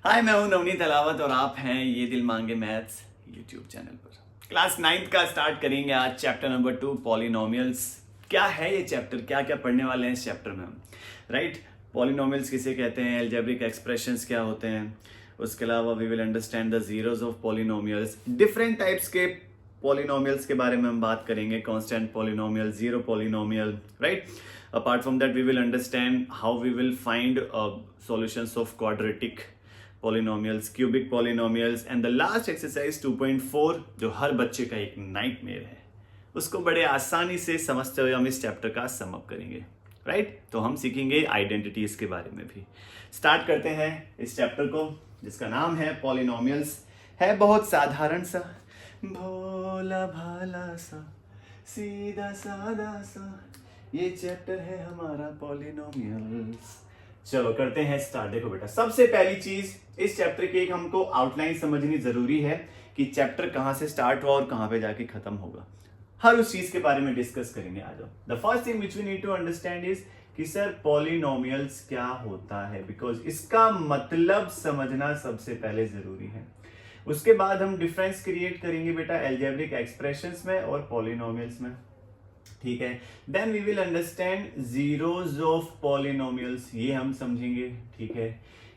हाय, मैं हूं नवनीत अलावत और आप हैं ये दिल मांगे मैथ्स यूट्यूब चैनल पर। क्लास 9th का स्टार्ट करेंगे आज चैप्टर नंबर 2 पॉलिनोमियल्स। क्या है ये चैप्टर, क्या क्या पढ़ने वाले हैं इस चैप्टर में हम, राइट। पॉलिनोमियल्स किसे कहते हैं, अलजेब्रिक एक्सप्रेशंस क्या होते हैं, उसके अलावा we will understand the zeros of polynomials, different types के पॉलिनोमियल्स के बारे में हम बात करेंगे, constant polynomial, zero polynomial, right. apart from that we will understand how we will find solutions of quadratic polynomials, cubic polynomials and the last exercise 2.4 जो हर बच्चे का एक नाइटमेयर है, उसको बड़े आसानी से समझते हुए हम इस चैप्टर का सम अप करेंगे, राइट। तो हम सीखेंगे आइडेंटिटीज के बारे में भी। स्टार्ट करते हैं इस चैप्टर को जिसका नाम है पॉलिनोमियल्स। है बहुत साधारण सा, भोला भाला सा, सीधा सादा सा, ये चैप्टर है हमारा पॉलिनोमियल्स। चलो करते हैं स्टार्ट। देखो बेटा, सबसे पहली चीज इस चैप्टर की एक हमको आउटलाइन समझनी जरूरी है कि चैप्टर कहां से स्टार्ट हुआ और कहां पे जाके खत्म होगा। हर उस चीज के बारे में डिस्कस करेंगे। आ जाओ। The first thing which we need to understand is कि सर पॉलिनोमियल्स क्या होता है, बिकॉज इसका मतलब समझना सबसे पहले जरूरी है। उसके बाद हम डिफरेंस क्रिएट करेंगे बेटा अलजेब्रिक एक्सप्रेशंस में और पॉलिनोमियल्स में, ठीक है। Then we will understand zeros of polynomials, ये हम समझेंगे, ठीक है।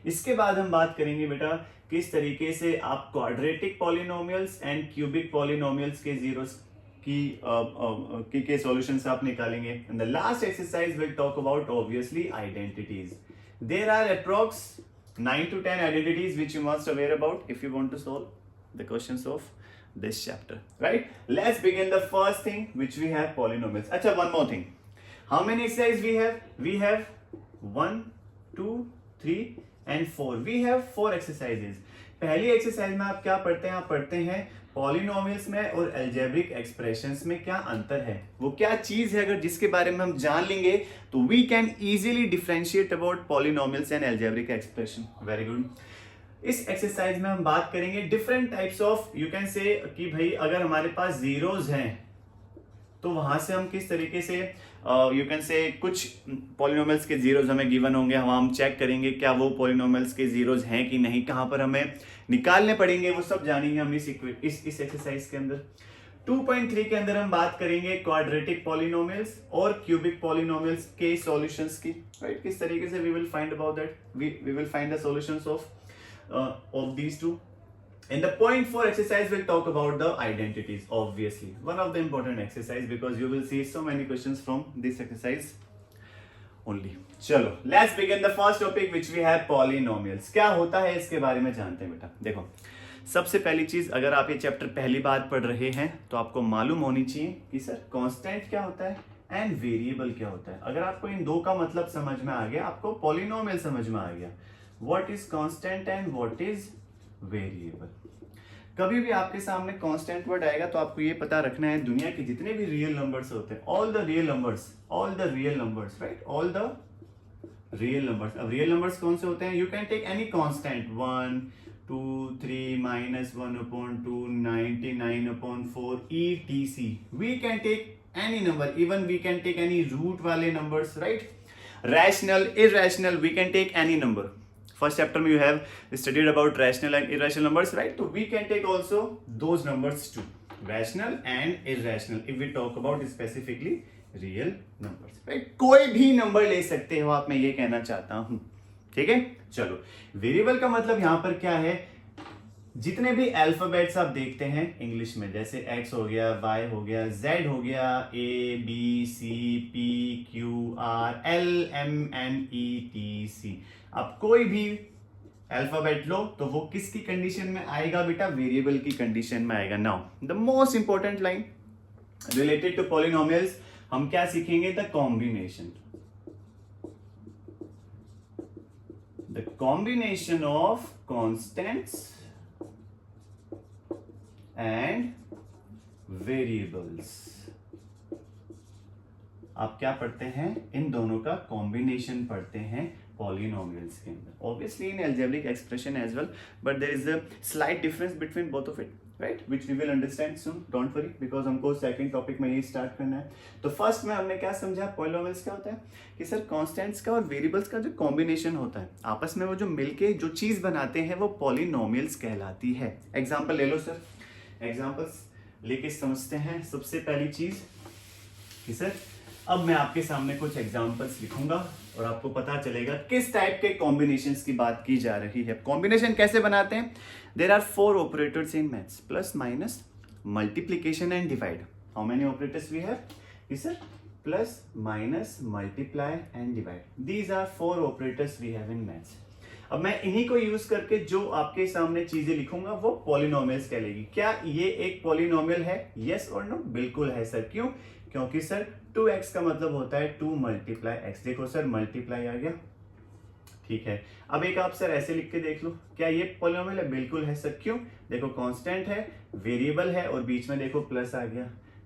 इसके बाद हम बात करेंगे बेटा किस तरीके से आप quadratic polynomials and cubic polynomials के जीरोस के सॉल्यूशंस आप निकालेंगे। And the last exercise will talk about obviously identities. There are approx 9 to 10 identities which you must aware about if you want to solve the questions of this chapter, right? Let's begin the first thing which we have polynomials. Acha, one more thing. How many exercises we have? We have 1, 2, 3 and 4. We have 4 exercises. पहली exercise में आप क्या पढ़ते हैं? आप पढ़ते हैं polynomials में और अलजेब्रिक एक्सप्रेशंस में क्या अंतर है, वो क्या चीज है, अगर जिसके बारे में हम जान लेंगे तो we can easily differentiate about polynomials and algebraic expression. Very good. इस एक्सरसाइज में हम बात करेंगे different types of, you can say कि भाई अगर हमारे पास जीरोज हैं तो वहां से हम किस तरीके से यू कैन से कुछ पॉलिनोमियल्स के जीरोज हमें गिवन होंगे, हम चेक करेंगे क्या वो पॉलिनोमियल्स के जीरोज हैं कि नहीं, कहां पर हमें निकालने पड़ेंगे, वो सब जानेंगे हम इस एक्सरसाइज के अंदर। 2.3 के अंदर हम बात करेंगे क्वाड्रेटिक पॉलिनोमियल्स और क्यूबिक पॉलिनोमियल्स के सॉल्यूशंस की, राइट। किस तरीके से we will find about that, we will find the solutions of these two. In the point 4 exercise we'll talk about the identities, obviously one of the important exercise because you will see so many questions from this exercise only. चलो let's begin the first topic which we have polynomials. क्या होता है इसके बारे में जानते हैं बेटा। देखो सबसे पहली चीज, अगर आप ये चैप्टर पहली बार पढ़ रहे हैं तो आपको मालूम होनी चाहिए कि सर कांस्टेंट क्या होता है एंड वेरिएबल क्या होता है। अगर आपको इन दो का मतलब समझ में आ गया, आपको पॉलिनोमियल समझ में आ गया, what is constant and what is variable। कभी भी आपके सामने कांस्टेंट वर्ड आएगा तो आपको ये पता रखना है दुनिया के जितने भी रियल नंबर्स होते हैं, all the real numbers, right, all the real numbers. अब रियल नंबर्स कौन से होते हैं? You can take any constant, 1, 2, 3, -1/2, 99/4 etc। We can take any number, even we can take any root वाले numbers, right. Rational, irrational, we can take any number. First chapter you have studied about rational and irrational numbers, right? So we can take also those numbers too, rational and irrational, if we talk about specifically real numbers, right? कोई भी number ले सकते हो आप, मैं ये कहना चाहता हूं, ठीक है। चलो वेरिएबल का मतलब यहां पर क्या है, जितने भी अल्फाबेट्स आप देखते हैं इंग्लिश में, जैसे x हो गया, y हो गया, z हो गया, a b c p q r l m n e t c, अब कोई भी अल्फाबेट लो तो वो किसकी कंडीशन में आएगा बेटा? वेरिएबल की कंडीशन में आएगा। Now the most important line related to polynomials, हम क्या सीखेंगे? The combination of constants and variables. आप क्या पढ़ते हैं? इन दोनों का कॉम्बिनेशन पढ़ते हैं पॉलिनोमियल्स के अंदर, obviously in algebraic expression as well, but there is a slight difference between both of it. Right, which we will understand soon, don't worry, because हमको सेकंड टॉपिक में यही स्टार्ट करना है। तो फर्स्ट में हमने क्या समझा, पॉलिनोमियल्स क्या होता है कि सर कांस्टेंट्स का और वेरिएबल्स का जो कॉम्बिनेशन होता है आपस में वो जो मिलके जो चीज बनाते हैं वो पॉलिनोमियल्स कहलाती है। एग्जाम्पल ले लो सर, एग्जाम्पल्स लेके समझते हैं। सबसे पहली चीज कि सर अब मैं आपके सामने कुछ एग्जाम्पल्स लिखूंगा और आपको पता चलेगा किस टाइप के कॉम्बिनेशंस की बात की जा रही है। कॉम्बिनेशन कैसे बनाते हैं, there are 4 operators in maths, plus minus multiplication and divide. How many operators we have, sir plus minus multiply and divide, these are 4 operators we have in maths. अब मैं इन्हीं को यूज करके जो आपके सामने चीजें लिखूंगा वो पॉलिनोमियल्स कहलाएगी। क्या ये एक पॉलिनोमियल है, यस और नो, बिल्कुल है सर। क्यों, क्योंकि सर 2x का मतलब होता है 2 मल्टीप्लाई x। देखो सर मल्टीप्लाई आ गया, ठीक है। अब एक आप सर ऐसे लिख के देख लो, क्या ये पॉलिनोमियल है, बिल्कुल है सर। क्यों, देखो कांस्टेंट है, वेरिएबल है और बीच में देखो प्लस आ गया।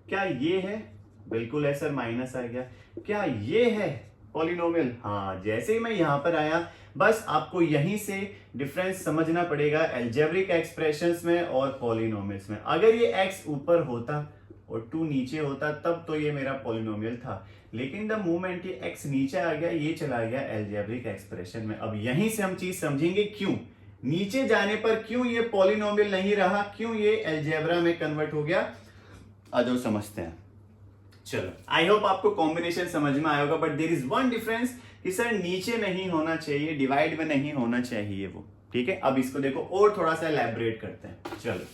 क्या ये है, बिल्कुल है सर, माइनस आ गया। क्या ये है पॉलिनोमियल, हाँ। जैसे ही मैं यहां पर आया बस आपको यहीं से डिफरेंस समझना पड़ेगा अलजेब्रिक एक्सप्रेशंस में और पॉलिनोमियल्स में। अगर ये x ऊपर होता और 2 नीचे होता तब तो ये मेरा पॉलिनोमियल था, लेकिन द मोमेंट ये x नीचे आ गया ये चला गया अलजेब्रिक एक्सप्रेशन में। अब यहीं से हम चीज समझेंगे क्यों नीचे जाने पर क्यों ये पॉलिनोमियल नहीं रहा, क्यों ये अलजेब्रा में कन्वर्ट हो गया। आ जाओ समझते हैं। चलो, आई होप आपको कॉम्बिनेशन समझ में आया होगा, but there is one difference कि सर नीचे नहीं होना चाहिए, डिवाइड में नहीं होना चाहिए वो, ठीक है। अब इसको देखो और थोड़ा सा एलैबोरेट करते हैं। चलो,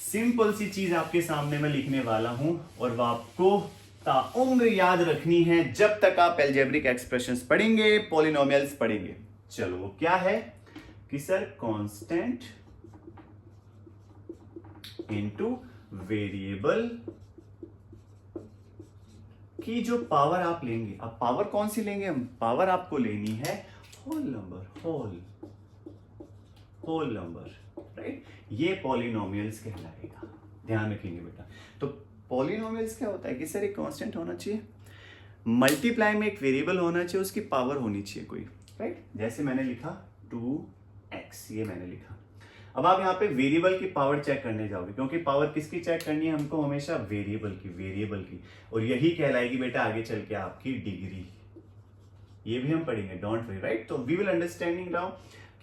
सिंपल सी चीज आपके सामने मैं लिखने वाला हूं और वो आपको ताउम्र याद रखनी है जब तक आप अलजेब्रिक एक्सप्रेशंस पढ़ेंगे, पॉलिनोमियल्स पढ़ेंगे। चलो, वो क्या है कि सर कांस्टेंट इनटू वेरिएबल की जो पावर आप लेंगे, अब पावर कौन सी लेंगे हम, पावर आपको लेनी है whole number, whole number, right. ये पॉलिनोमियल्स कहलाएगा, ध्यान रखेंगे बेटा। तो पॉलिनोमियल्स क्या होता है कि सर एक कांस्टेंट होना चाहिए, मल्टीप्लाई में एक वेरिएबल होना चाहिए, उसकी पावर होनी चाहिए कोई, राइट। जैसे मैंने लिखा 2x, ये मैंने लिखा। अब आप यहाँ पे वेरिएबल की पावर चेक करने जाओगे, क्योंकि पावर किसकी चेक करनी है हमको, हमेशा वेरिएबल की, और यही कहलाएगी बेटा आगे चल के आपकी डिग्री। ये भी हम पढ़ेंगे, डोंट वरी, राइट। तो वी विल अंडरस्टैंडिंग नाउ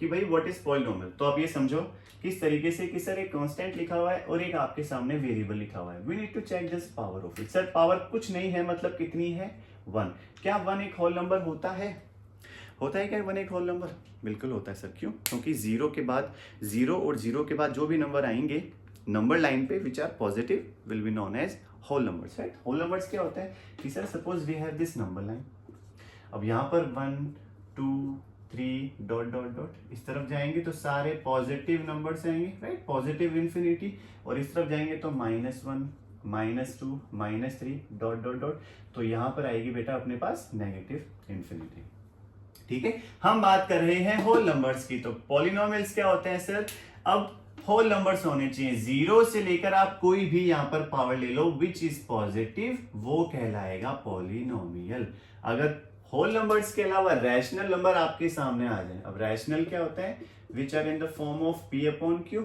कि भाई व्हाट इज पॉलिनोमियल। तो आप ये समझो किस तरीके से कि सर एक कांस्टेंट लिखा हुआ है और एक आपके सामने वेरिएबल लिखा हुआ है। We need to check this power of it. Sir power कुछ नहीं है, मतलब कितनी है, 1। क्या 1 एक होल नंबर होता है क्या 1 एक होल नंबर, बिल्कुल होता है सर। क्यों, क्योंकि 0 के बाद 0 और 0 के बाद जो भी नंबर आएंगे नंबर लाइन पे which are positive will be known as whole numbers, right. Whole numbers क्या होता है कि sir suppose we have this number line, अब यहाँ पर 1 2 3 डॉट डॉट डॉट इस तरफ जाएंगे तो सारे पॉजिटिव नंबर्स आएंगे, राइट, पॉजिटिव इन्फिनिटी, और इस तरफ जाएंगे तो -1 -2 -3 डॉट डॉट डॉट, तो यहाँ पर आएगी बेटा अपने पास नेगेटिव इन्फिनिटी, ठीक है। हम बात कर रहे हैं होल नंबर्स की। तो पॉलिनोमियल्स क्या होते हैं सर, अब होल नंबर्स होने चाहिए, 0 से लेकर आप कोई भी यहां पर पावर ले लो विच इज पॉजिटिव, वो कहलाएगा पॉलिनोमियल। अगर होल नंबर्स के अलावा रैशनल नंबर आपके सामने आ जाए, अब रैशनल क्या होता है, which are in the form of p/q,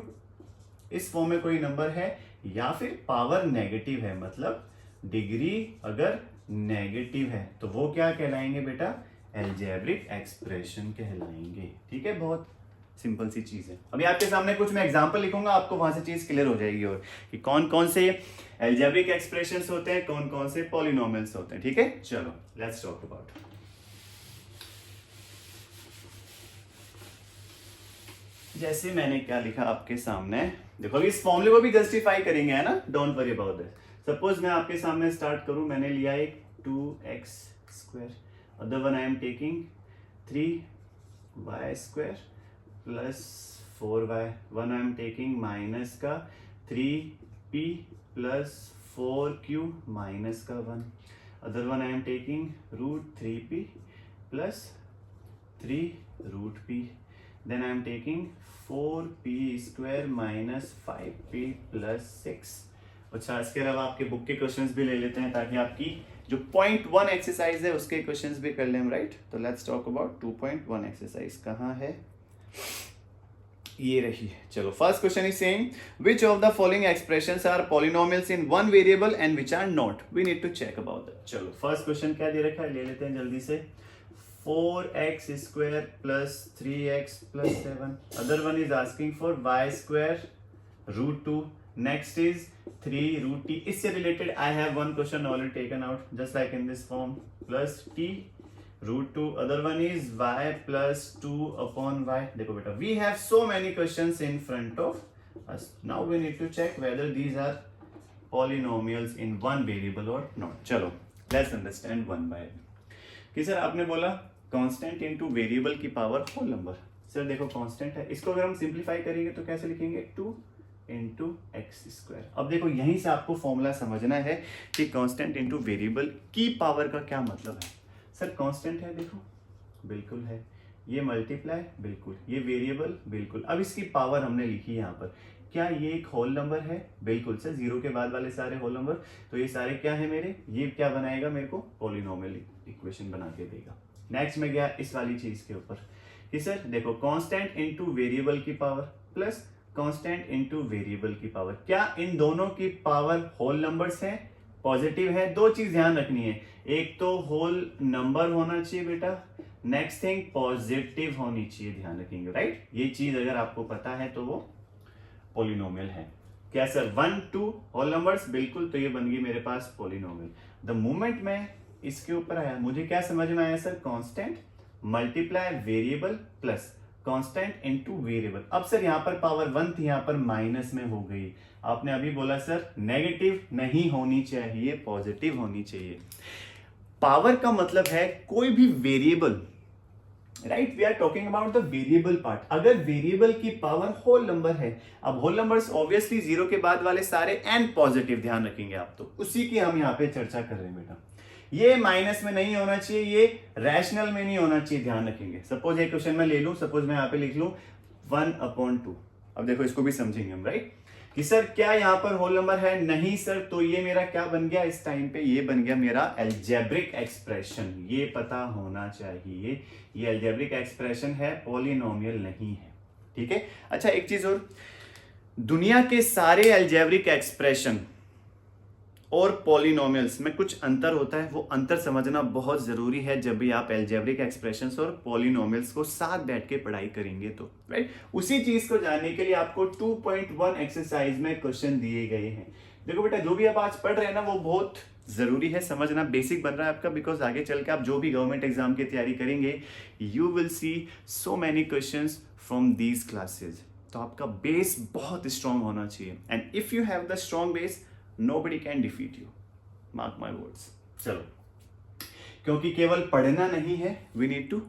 इस फॉर्म में कोई नंबर है या फिर पावर नेगेटिव है, मतलब डिग्री अगर नेगेटिव है तो वो क्या कहलाएंगे बेटा, अलजेब्रिक एक्सप्रेशन कहलाएंगे, ठीक है। बहुत सिंपल सी चीज है। अभी आपके सामने कुछ मैं एग्जांपल लिखूंगा, आपको वहां से चीज क्लियर हो जाएगी और कि कौन कौन से अलजेब्रिक एक्सप्रेशंस होते हैं, कौन कौन से पॉलिनोमियल्स होते हैं, ठीक है। चलो लेट्स टॉक अबाउट। जैसे मैंने क्या लिखा आपके सामने, देखो इस फॉर्मूले को भी जस्टिफाई करेंगे, है ना, don't worry about this. Suppose मैं आपके सामने स्टार्ट करूं, मैंने लिया एक 2x², other one I am taking 3y² plus 4y, one I am taking minus का 3p plus 4q minus का 1, other one I am taking √3p plus 3√p, then I am taking 4p² minus 5p plus 6। अच्छा, इसके अलावा आपके book के questions भी ले लेते हैं ताकि आपकी जो 0.1 एक्सरसाइज है उसके क्वेश्चंस भी कर लें हम, राइट। तो लेट्स टॉक अबाउट 2.1 एक्सरसाइज। कहाँ है, ये रही। चलो first question is saying which of the following expressions are polynomials in one variable and which are not, we need to check about that. चलो फर्स्ट क्वेश्चन क्या दे रखा है, ले लेते हैं जल्दी से। 4x square plus 3x plus 7. Other one is asking for y square root 2. Next is 3 root t. इससे related I have one question already taken out just like in this form, plus t root 2. Other one is y plus 2 upon y. देखो बेटा, we have so many questions in front of us. Now we need to check whether these are polynomials in one variable or not. चलो let's understand one by one. कि sir आपने बोला constant into variable की power whole number. Sir देखो constant है, इसको अगर हम सिंप्लीफाई करेंगे तो कैसे लिखेंगे, 2 इंटू एक्स स्क्वायर। अब देखो यहीं से आपको फॉर्मूला समझना है कि कांस्टेंट इनटू वेरिएबल की पावर का क्या मतलब है। सर कांस्टेंट है, देखो बिल्कुल है, ये मल्टीप्लाई बिल्कुल, ये वेरिएबल बिल्कुल। अब इसकी पावर हमने लिखी यहाँ पर, क्या ये एक होल नंबर है, बिल्कुल सर, जीरो के बाद वाले सारे होल नंबर, तो ये सारे क्या है मेरे, ये क्या बनाएगा मेरे को, पॉलिनोमियल इक्वेशन बना के देगा। नेक्स्ट में गया इस वाली चीज के ऊपर कि सर देखो कांस्टेंट इनटू वेरिएबल की power plus constant into variable की पावर, क्या इन दोनों की पावर होल नंबर्स हैं, पॉजिटिव है। दो चीज ध्यान रखनी है, एक तो होल नंबर होना चाहिए बेटा, नेक्स्ट थिंग पॉजिटिव होनी चाहिए, ध्यान रखेंगे राइट। ये चीज अगर आपको पता है तो वो पॉलिनोमियल है। क्या सर 1 2 होल नंबर्स, बिल्कुल, तो ये बन गई मेरे पास पॉलिनोमियल। द मोमेंट मैं इसके ऊपर आया मुझे क्या समझ में आया sir, constant multiply variable plus constant into variable. अब सर यहाँ पर पावर 1 थी, यहाँ पर माइनस में हो गई। आपने अभी बोला सर नेगेटिव नहीं होनी चाहिए, पॉजिटिव होनी चाहिए। पावर का मतलब है कोई भी variable, right, we are talking about the variable part. अगर वेरिएबल की पावर होल नंबर है, अब होल नंबर्स ऑब्वियसली जीरो के बाद वाले सारे एंड पॉजिटिव, ध्यान रखेंगे आप, तो उसी की हम यहाँ पे चर्चा कर रहे हैं बेटा। ये माइनस में नहीं होना चाहिए, ये रैशनल में नहीं होना चाहिए, ध्यान रखेंगे। सपोज एक क्वेश्चन में ले लूं, सपोज मैं यहाँ पे लिख लूं 1/2। अब देखो इसको भी समझेंगे हम, राइट, कि सर क्या यहाँ पर होल नंबर है, नहीं सर, तो ये मेरा क्या बन गया इस टाइम पे, ये बन गया मेरा अलजेब्रिक एक्सप्रेशन। ये पता होना चाहिए, ये अलजेब्रिक एक्सप्रेशन है, पॉलिनोमियल नहीं है, ठीक है। अच्छा एक चीज और, दुनिया के सारे अलजेब्रिक एक्सप्रेशन और पॉलिनोमियल्स में कुछ अंतर होता है, वो अंतर समझना बहुत जरूरी है जब भी आप अलजेब्रिक एक्सप्रेशंस और पॉलिनोमियल्स को साथ बैठ के पढ़ाई करेंगे तो, राइट। उसी चीज को जानने के लिए आपको 2.1 एक्सरसाइज में क्वेश्चन दिए गए हैं। देखो बेटा, जो भी आप आज पढ़ रहे हैं ना वो बहुत जरूरी है समझना, बेसिक बन रहा है आपका, बिकॉज आगे चल के आप जो भी गवर्नमेंट एग्जाम की तैयारी करेंगे you will see so many questions from these classes. तो आपका बेस बहुत स्ट्रांग होना चाहिए, and if you have the strong base nobody can defeat you, mark my words। चलो, क्योंकि केवल पढ़ना नहीं है, we need to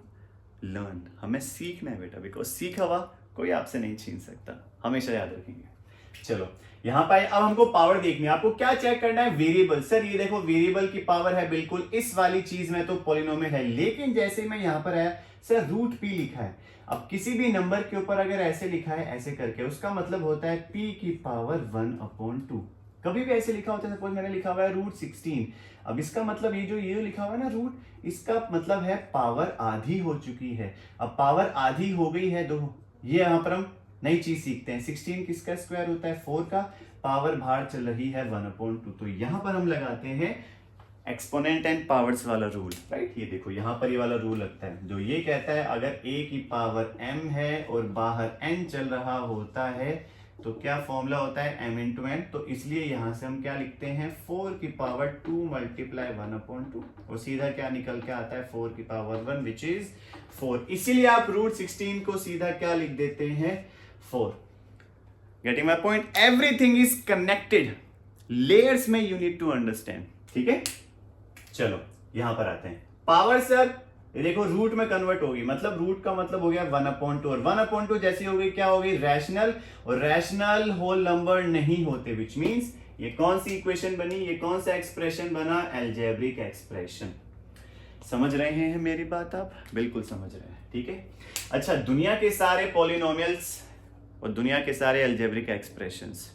learn, हमें सीखना है बेटा, बिकॉज सीखा हुआ कोई आपसे नहीं छीन सकता, हमेशा याद रखेंगे। चलो यहाँ पर अब हमको पावर देखनी है, आपको क्या चेक करना है, वेरिएबल। सर ये देखो वेरिएबल की पावर है, बिल्कुल इस वाली चीज में तो पॉलिनोमियल है, लेकिन जैसे मैं यहाँ पर आया सर √p लिखा है। अब किसी भी नंबर के ऊपर अगर ऐसे लिखा है ऐसे करके, उसका मतलब होता है p की पावर 1/2। कभी भी ऐसे लिखा होता है, सपोज मैंने लिखा हुआ है √16, अब इसका मतलब ये लिखा हुआ है ना रूट, इसका मतलब है पावर आधी हो चुकी है। अब पावर आधी हो गई है, तो ये यहाँ पर हम नई चीज सीखते हैं, 16 किसका स्क्वायर होता है, 4 का, पावर बाहर चल रही है 1/2, तो यहाँ पर हम लगाते हैं एक्सपोनेंट एंड पावर्स वाला रूल, राइट। ये देखो यहाँ पर ये वाला रूल लगता है जो ये कहता है अगर a की पावर m है और बाहर n चल रहा होता है तो क्या फॉर्मूला होता है m × n, तो इसलिए यहां से हम क्या लिखते हैं 4 की पावर 2 मल्टीप्लाई 1/2, और सीधा क्या निकल के आता है 4 की पावर 1 विच इज 4। इसीलिए आप √16 को सीधा क्या लिख देते हैं 4। Getting my point, everything is connected, layers में यू नीड टू अंडरस्टैंड, ठीक है। चलो यहां पर आते हैं, पावर सर ये देखो रूट में कन्वर्ट होगी, मतलब रूट का मतलब हो गया 1/2, और 1/2 जैसी हो गई क्या हो गई रैशनल, और रैशनल होल नंबर नहीं होते, विच मींस ये कौन सी इक्वेशन बनी, ये कौन सा एक्सप्रेशन बना, अलजेब्रिक एक्सप्रेशन। समझ रहे हैं मेरी बात आप, बिल्कुल समझ रहे हैं, ठीक है। अच्छा, दुनिया के सारे पॉलिनोमियल्स और दुनिया के सारे अलजेब्रिक एक्सप्रेशंस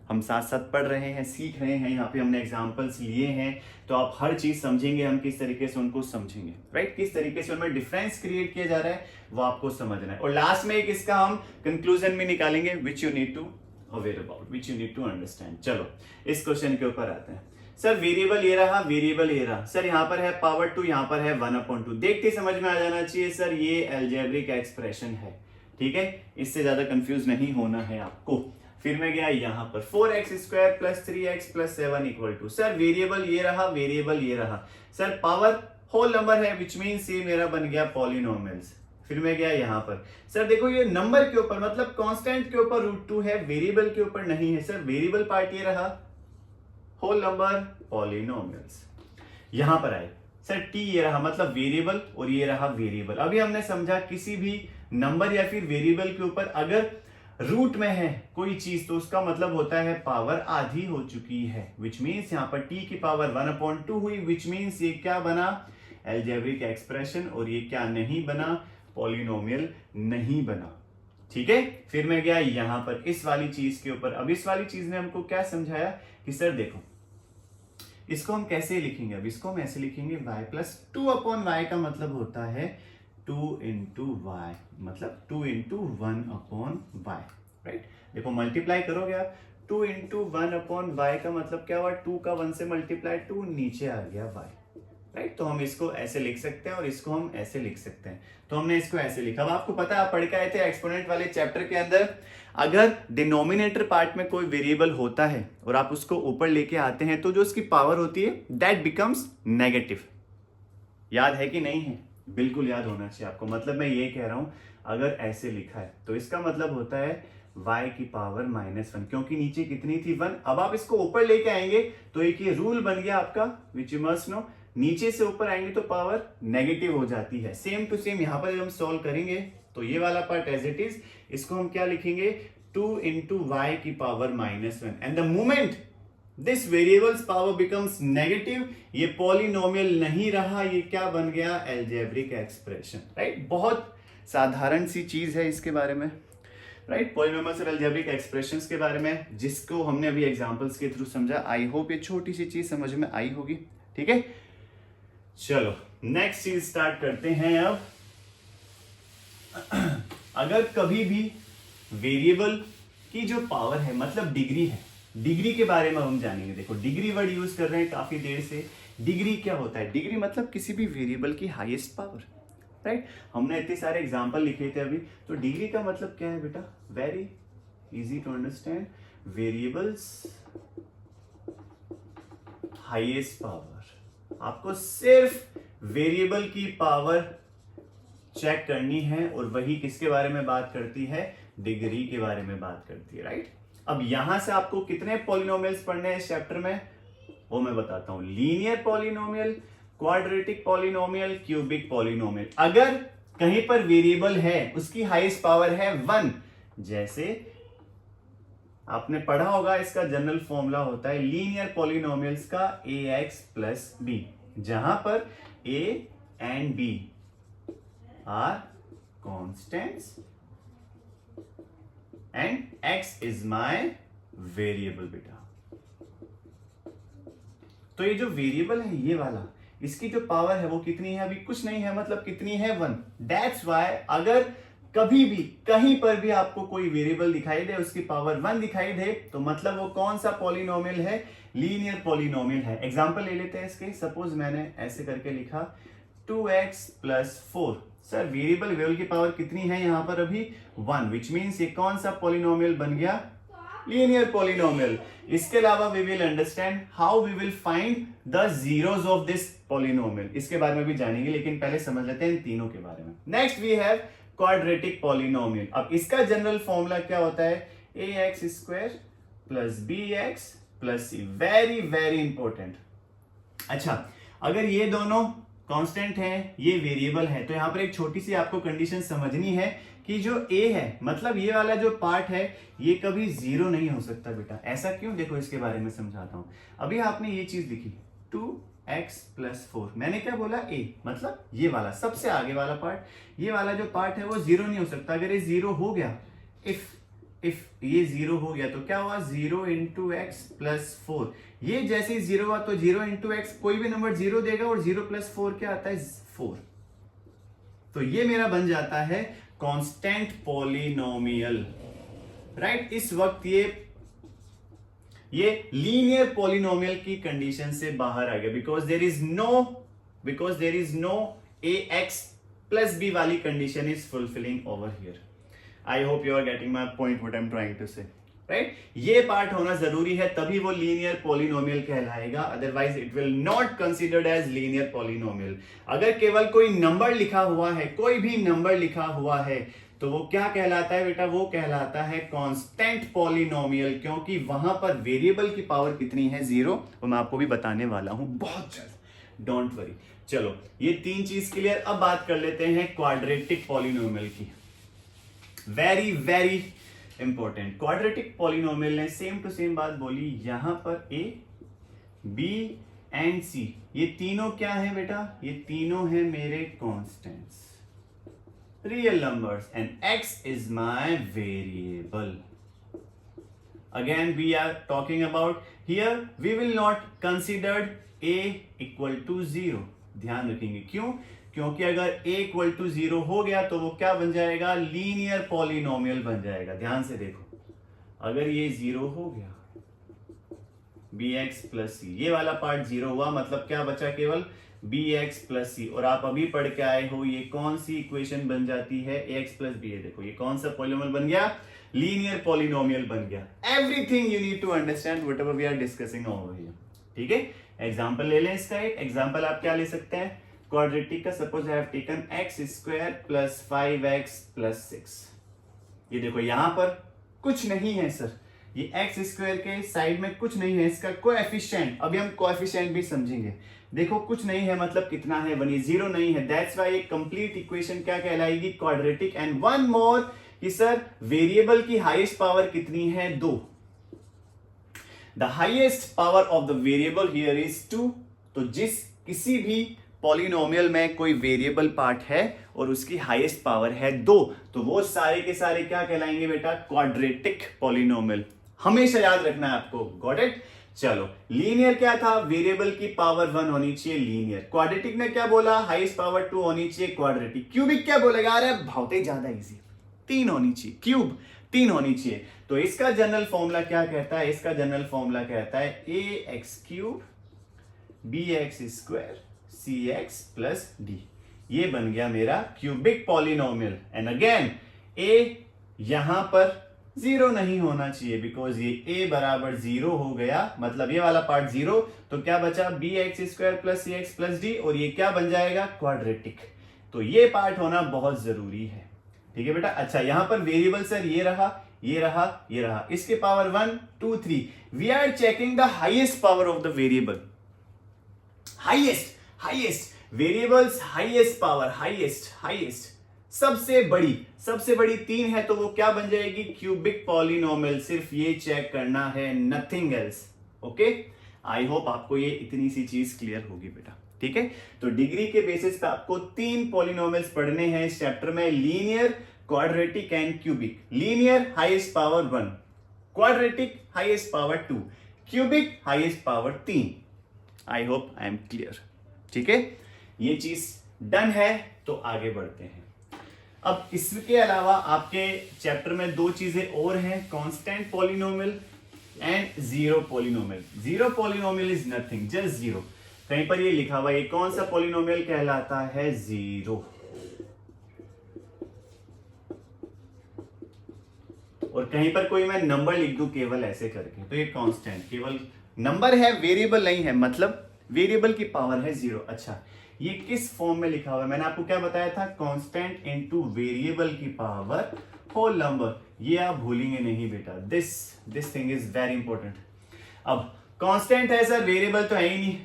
हम साथ साथ पढ़ रहे हैं, सीख रहे हैं, यहाँ पे हमने एग्जाम्पल्स लिए हैं, तो आप हर चीज समझेंगे, हम किस तरीके से उनको समझेंगे, राइट, किस तरीके से उनमें डिफरेंस क्रिएट किया जा रहा है वो आपको समझना है। और लास्ट में एक इसका हम कंक्लूजन में निकालेंगे which you need to aware about, which you need to understand. चलो इस क्वेश्चन के ऊपर आते हैं। सर वेरिएबल ये रहा, वेरिएबल ये रहा, सर यहाँ पर है पावर 2, यहाँ पर है 1/2, देखते समझ में आ जाना चाहिए सर ये अलजेब्रिक एक्सप्रेशन है, ठीक है, इससे ज्यादा कंफ्यूज नहीं होना है आपको। फिर मैं गया यहाँ पर 4x² + 3x + 7 = सर वेरिएबल ये रहा, वेरिएबल ये रहा, सर पावर होल नंबर है विच मीन्स ये मेरा बन गया पॉलिनोमियल्स। फिर मैं गया यहाँ पर, सर देखो ये नंबर के ऊपर मतलब कांस्टेंट के ऊपर √2 है, वेरिएबल के ऊपर नहीं है, सर वेरिएबल पार्ट ये रहा, होल नंबर पॉलिनोमियल्स। यहां पर आए सर t ये रहा मतलब वेरिएबल और ये रहा वेरिएबल। अभी हमने समझा किसी भी नंबर या फिर वेरिएबल के ऊपर अगर रूट में है कोई चीज तो उसका मतलब होता है पावर आधी हो चुकी है, विच मीन्स यहाँ पर t की पावर 1/2 हुई, विच मीन्स ये क्या बना अलजेब्रिक एक्सप्रेशन, और ये क्या नहीं बना पॉलिनोमियल नहीं बना, ठीक है। फिर मैं गया यहां पर इस वाली चीज के ऊपर। अब इस वाली चीज ने हमको क्या समझाया कि सर देखो इसको हम कैसे लिखेंगे, अब इसको हम ऐसे लिखेंगे y + 2/y का मतलब होता है 2 × y, मतलब 2 × 1/y, राइट। देखो मल्टीप्लाई करोगे आप 2 × 1/y का मतलब क्या हुआ, 2 का 1 से मल्टीप्लाई 2 नीचे आ गया y, राइट। तो हम इसको ऐसे लिख सकते हैं और इसको हम ऐसे लिख सकते हैं, तो हमने इसको ऐसे लिखा। अब आपको पता है आप पढ़ के आए थे एक्सपोनेंट वाले चैप्टर के अंदर, अगर डिनोमिनेटर पार्ट में कोई वेरिएबल होता है और आप उसको ऊपर लेके आते हैं तो जो उसकी पावर होती है दैट बिकम्स नेगेटिव। याद है कि नहीं है? बिल्कुल याद होना चाहिए आपको। मतलब मैं ये कह रहा हूं अगर ऐसे लिखा है तो इसका मतलब होता है y की पावर -1, क्योंकि नीचे कितनी थी 1। अब आप इसको ऊपर लेके आएंगे तो एक ये रूल बन गया आपका विच यू मस्ट नो, नीचे से ऊपर आएंगे तो पावर नेगेटिव हो जाती है। सेम टू सेम यहां पर जब हम सॉल्व करेंगे तो ये वाला पार्ट एज इट इज, इसको हम क्या लिखेंगे 2 × y की power -1, and the moment this variables power becomes negative, ये पॉलिनोमियल नहीं रहा, ये क्या बन गया अलजेब्रिक एक्सप्रेशन, राइट। बहुत साधारण सी चीज है इसके बारे में, राइट, पॉलिनोमियल्स और अलजेब्रिक एक्सप्रेशंस के बारे में, जिसको हमने अभी एग्जांपल्स के थ्रू समझा। आई होप ये छोटी सी चीज समझ में आई होगी, ठीक है। चलो नेक्स्ट चीज स्टार्ट करते हैं। अब अगर कभी भी वेरिएबल की जो पावर है मतलब डिग्री है, डिग्री के बारे में हम जानेंगे। देखो डिग्री वर्ड यूज कर रहे हैं काफी देर से। डिग्री क्या होता है? डिग्री मतलब किसी भी वेरिएबल की हाईएस्ट पावर, राइट। हमने इतने सारे एग्जांपल लिखे थे अभी, तो डिग्री का मतलब क्या है बेटा? Very easy to understand, variables highest power. आपको सिर्फ वेरिएबल की पावर चेक करनी है और वही किसके बारे में बात करती है? डिग्री के बारे में बात करती है, राइट। अब यहां से आपको कितने पॉलिनोमियल्स पढ़ने हैं इस चैप्टर में वो मैं बताता हूं। Linear polynomial, quadratic polynomial, cubic polynomial. अगर कहीं पर वेरिएबल है उसकी हाईएस्ट पावर है 1, जैसे आपने पढ़ा होगा इसका जनरल फॉर्मूला होता है लीनियर पॉलिनोमियल्स का ax + b, जहां पर a and b are constants and x is my variable बेटा। तो ये जो वेरिएबल है ये वाला, इसकी जो पावर है वो कितनी है? अभी कुछ नहीं है, मतलब कितनी है 1। दैट्स वाई अगर कभी भी कहीं पर भी आपको कोई वेरिएबल दिखाई दे उसकी पावर 1 दिखाई दे तो मतलब वो कौन सा पॉलिनोमियल है? लीनियर पॉलिनोमियल है। एग्जांपल ले लेते हैं इसके। सपोज मैंने ऐसे करके लिखा 2x + 4। सर वेरिएबल की पावर कितनी है यहाँ पर? अभी 1, विच मीन्स ये कौन सा पॉलिनोमियल बन गया? Linear polynomial. इसके अलावा we will understand how we will find the zeros of this polynomial, इसके बारे में भी जानेंगे, लेकिन पहले समझ लेते हैं इन तीनों के बारे में। Next we have quadratic polynomial. अब इसका जनरल फॉर्मूला क्या होता है? ax² + bx + c। Very very important. अच्छा, अगर ये दोनों कांस्टेंट हैं, ये वेरिएबल है, तो यहां पर एक छोटी सी आपको कंडीशन समझनी है कि जो a है मतलब ये वाला जो पार्ट है ये कभी 0 नहीं हो सकता बेटा। ऐसा क्यों? देखो इसके बारे में समझाता हूं। अभी आपने ये चीज लिखी 2x + 4, मैंने क्या बोला? a, मतलब ये वाला सबसे आगे वाला पार्ट, ये वाला जो पार्ट है वो 0 नहीं हो सकता। अगर ये 0 हो गया, इफ ये 0 हो गया तो क्या हुआ 0 इंटू एक्स प्लस 4। ये जैसे ही 0 हुआ तो 0 इंटू एक्स कोई भी नंबर 0 देगा और 0 प्लस 4 क्या आता है 4। तो ये मेरा बन जाता है कांस्टेंट पॉलिनोमियल, राइट। इस वक्त ये लीनियर पॉलिनोमियल की कंडीशन से बाहर आ गया because there is no A x plus B वाली condition is fulfilling over here. I hope you are getting my point what I am trying to say, right. ये पार्ट होना जरूरी है तभी वो लीनियर पॉलिनोमियल कहलाएगा, otherwise it will not considered as linear polynomial. अगर केवल कोई नंबर लिखा हुआ है, कोई भी नंबर लिखा हुआ है, तो वो क्या कहलाता है बेटा, वो कहलाता है कांस्टेंट पॉलिनोमियल, क्योंकि वहां पर वेरिएबल की पावर कितनी है 0, वो मैं आपको भी बताने वाला हूं बहुत जल्द, डोंट वरी। चलो ये 3 चीज क्लियर। अब बात कर लेते हैं क्वाड्रेटिक पॉलिनोमियल की, very very important. Quadratic polynomial ने सेम टू सेम बात बोली, यहां पर ए बी एंड सी ये तीनों क्या है बेटा, ये तीनों है मेरे constants, real numbers, and x is my variable. Again we are talking about here we will not consider a equal to 0। ध्यान रखेंगे क्यों, क्योंकि अगर a equal to 0 हो गया तो वो क्या बन जाएगा, लीनियर पॉलिनोमियल बन जाएगा। ध्यान से देखो, अगर ये 0 हो गया bx प्लस सी, ये वाला पार्ट 0 हुआ, मतलब क्या बचा, केवल bx प्लस सी। और आप अभी पढ़ के आए हो ये कौन सी इक्वेशन बन जाती है, ax प्लस बी। देखो ये कौन सा पॉलिनोमियल बन गया, लीनियर पॉलिनोमियल बन गया। Everything you need to understand whatever we are discussing over here, ठीक है। एग्जांपल ले लें इसका, एक एग्जांपल आप क्या ले सकते हैं क्वाड्रेटिक का। Suppose I have taken x square plus 5x plus 6। ये देखो यहां पर कुछ नहीं है सर, ये एक्स स्क्वायर के साइड में कुछ नहीं है, इसका कोएफिशिएंट, अभी हम कोएफिशिएंट भी समझेंगे। देखो कुछ नहीं है मतलब कितना है 1, 0 नहीं है, दैट्स व्हाई एक कंप्लीट इक्वेशन क्या कहलाएगी, क्वाड्रेटिक। एंड वन मोर कि सर वेरिएबल की हाईएस्ट पावर कितनी है 2। The highest power of the variable here is 2। तो जिस किसी भी पॉलिनोमियल में कोई वेरिएबल पार्ट है और उसकी हाईएस्ट पावर है 2, तो वो सारे के सारे क्या कहलाएंगे बेटा, क्वाड्रेटिक पॉलिनोमियल। हमेशा याद रखना है आपको, गॉट इट। चलो लीनियर क्या था, वेरिएबल की पावर 1 होनी चाहिए लीनियर। क्वाड्रेटिक ने क्या बोला, हाईएस्ट पावर 2 होनी चाहिए क्वाड्रेटिक। क्यूबिक क्या बोलेगा, अरे बहुत ही ज्यादा इजी, 3 होनी चाहिए, क्यूब 3 होनी चाहिए। तो इसका जनरल फॉर्मूला क्या कहता है, इसका जनरल फॉर्मूला कहता है A x cube B x square C x plus D. ये बन गया मेरा cubic polynomial. And again A यहां पर 0 नहीं होना चाहिए बिकॉज ये a बराबर 0 हो गया, मतलब ये वाला पार्ट 0, तो क्या बचा बी एक्स स्क्वायर प्लस सी एक्स प्लस डी, और ये क्या बन जाएगा क्वाड्रेटिक। तो ये पार्ट होना बहुत जरूरी है, ठीक है बेटा। अच्छा यहां पर वेरिएबल सर ये रहा, ये रहा, ये रहा, इसके power 1 2 3। We are checking the highest power of the variable, highest variables, highest power, highest सबसे बड़ी 3 है, तो वो क्या बन जाएगी, क्यूबिक पॉलिनोमियल। सिर्फ ये चेक करना है, nothing else, okay. I hope आपको ये इतनी सी चीज क्लियर होगी बेटा, ठीक है। तो डिग्री के बेसिस पे आपको 3 पॉलिनोमियल्स पढ़ने हैं इस चैप्टर में, linear, quadratic and cubic. Linear highest power 1, quadratic highest power 2, cubic highest power 3। I hope I am clear, ठीक है। ये चीज डन है, तो आगे बढ़ते हैं। अब इसके अलावा आपके चैप्टर में 2 चीजें और हैं, constant polynomial and zero polynomial. Zero polynomial is nothing, just zero. कहीं पर ये लिखा हुआ, ये कौन सा पॉलिनोमियल कहलाता है, जीरो। और कहीं पर कोई मैं नंबर लिख दूं केवल ऐसे करके, तो ये कांस्टेंट केवल नंबर है, वेरिएबल नहीं है, मतलब वेरिएबल की पावर है 0। अच्छा ये किस फॉर्म में लिखा हुआ है, मैंने आपको क्या बताया था, कांस्टेंट इनटू वेरिएबल की पावर होल नंबर। ये आप भूलेंगे नहीं बेटा, this thing is very important. अब कांस्टेंट है सर, वेरिएबल तो है ही नहीं,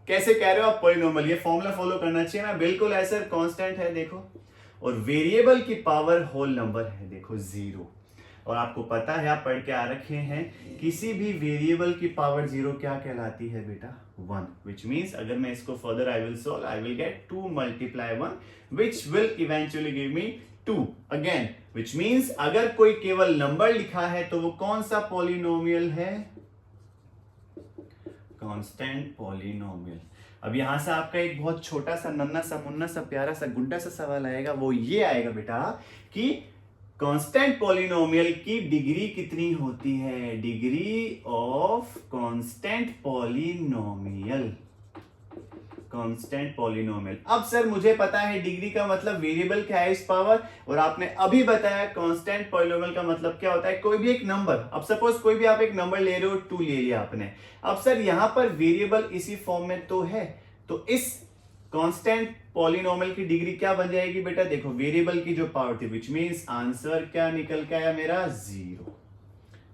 कैसे कह रहे हो आप पॉलिनोमियल, ये फॉर्मूला फॉलो करना चाहिए ना, बिल्कुल है सर, कांस्टेंट है देखो, और वेरिएबल की पावर होल नंबर है देखो 0। और आपको पता है, आप पढ़ के आ रखे हैं, किसी भी वेरिएबल की पावर 0 क्या कहलाती है बेटा, 1। विच मीन्स अगर मैं इसको further I will solve, I will get 2 × 1 which will eventually give me 2 again, which means अगर कोई केवल नंबर लिखा है तो वो कौन सा पॉलिनोमियल है? Constant polynomial. अब यहां से आपका एक बहुत छोटा सा नन्ना सा मुन्ना सा प्यारा सा गुड्डा सा सवाल आएगा, वो ये आएगा बेटा कि कांस्टेंट पॉलिनोमियल की डिग्री कितनी होती है? Degree of constant polynomial, constant polynomial. अब सर मुझे पता है डिग्री का मतलब वेरिएबल का हाईएस्ट पावर, और आपने अभी बताया कांस्टेंट पॉलिनोमियल का मतलब क्या होता है? कोई भी एक नंबर, अब सपोज कोई भी आप एक नंबर ले रहे हो, 2 ले लिया आपने, अब सर यहां पर वेरिएबल इसी फॉर्म में तो है, तो इस कांस्टेंट पॉलिनोमियल की डिग्री क्या बन जाएगी बेटा? देखो वेरिएबल की जो पावर थी, विच मींस आंसर क्या निकल के आया मेरा? 0।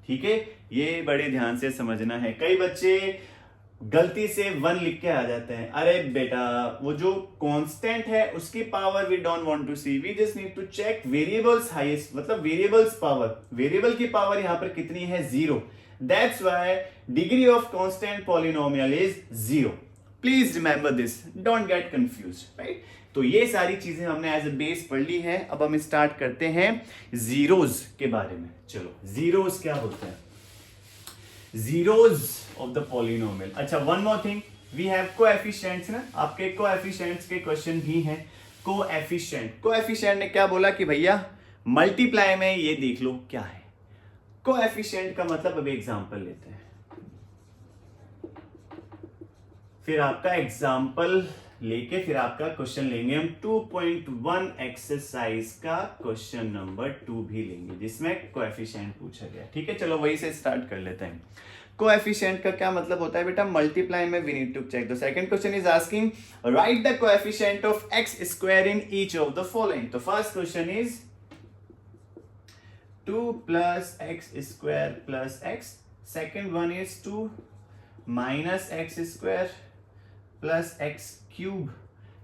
ठीक है, ये बड़े ध्यान से समझना है। कई बच्चे गलती से 1 लिख के आ जाते हैं। अरे बेटा वो जो कांस्टेंट है उसकी power we don't want to see, we just need to check variables highest, मतलब वेरिएबल्स पावर, वेरिएबल की पावर यहां पर कितनी है? 0। That's why degree of constant polynomial is 0। Please remember this, don't get confused, right? तो ये सारी चीजें हमने एज ए बेस पढ़ ली है। अब हम स्टार्ट करते हैं जीरोज के बारे में। चलो जीरोज क्या होते हैं? Zeros of the polynomial. अच्छा, one more thing, we have coefficients ना, आपके कोएफिशिएंट्स के क्वेश्चन भी हैं। कोएफिशिएंट ने क्या बोला कि भैया मल्टीप्लाई में ये देख लो क्या है। कोएफिशिएंट का मतलब अभी एग्जांपल लेते हैं, फिर आपका एग्जाम्पल लेके फिर आपका क्वेश्चन लेंगे हम। 2.1 एक्सरसाइज का क्वेश्चन नंबर 2 भी लेंगे जिसमें कोएफिशिएंट पूछा गया। ठीक है, चलो वही से स्टार्ट कर लेते हैं। कोएफिशिएंट का क्या मतलब होता है बेटा? मल्टीप्लाई में we need to check. The second question is asking right the coefficient of x square in each of the following. तो first question is 2 plus x square plus x. Second one is 2 minus x square plus x cube.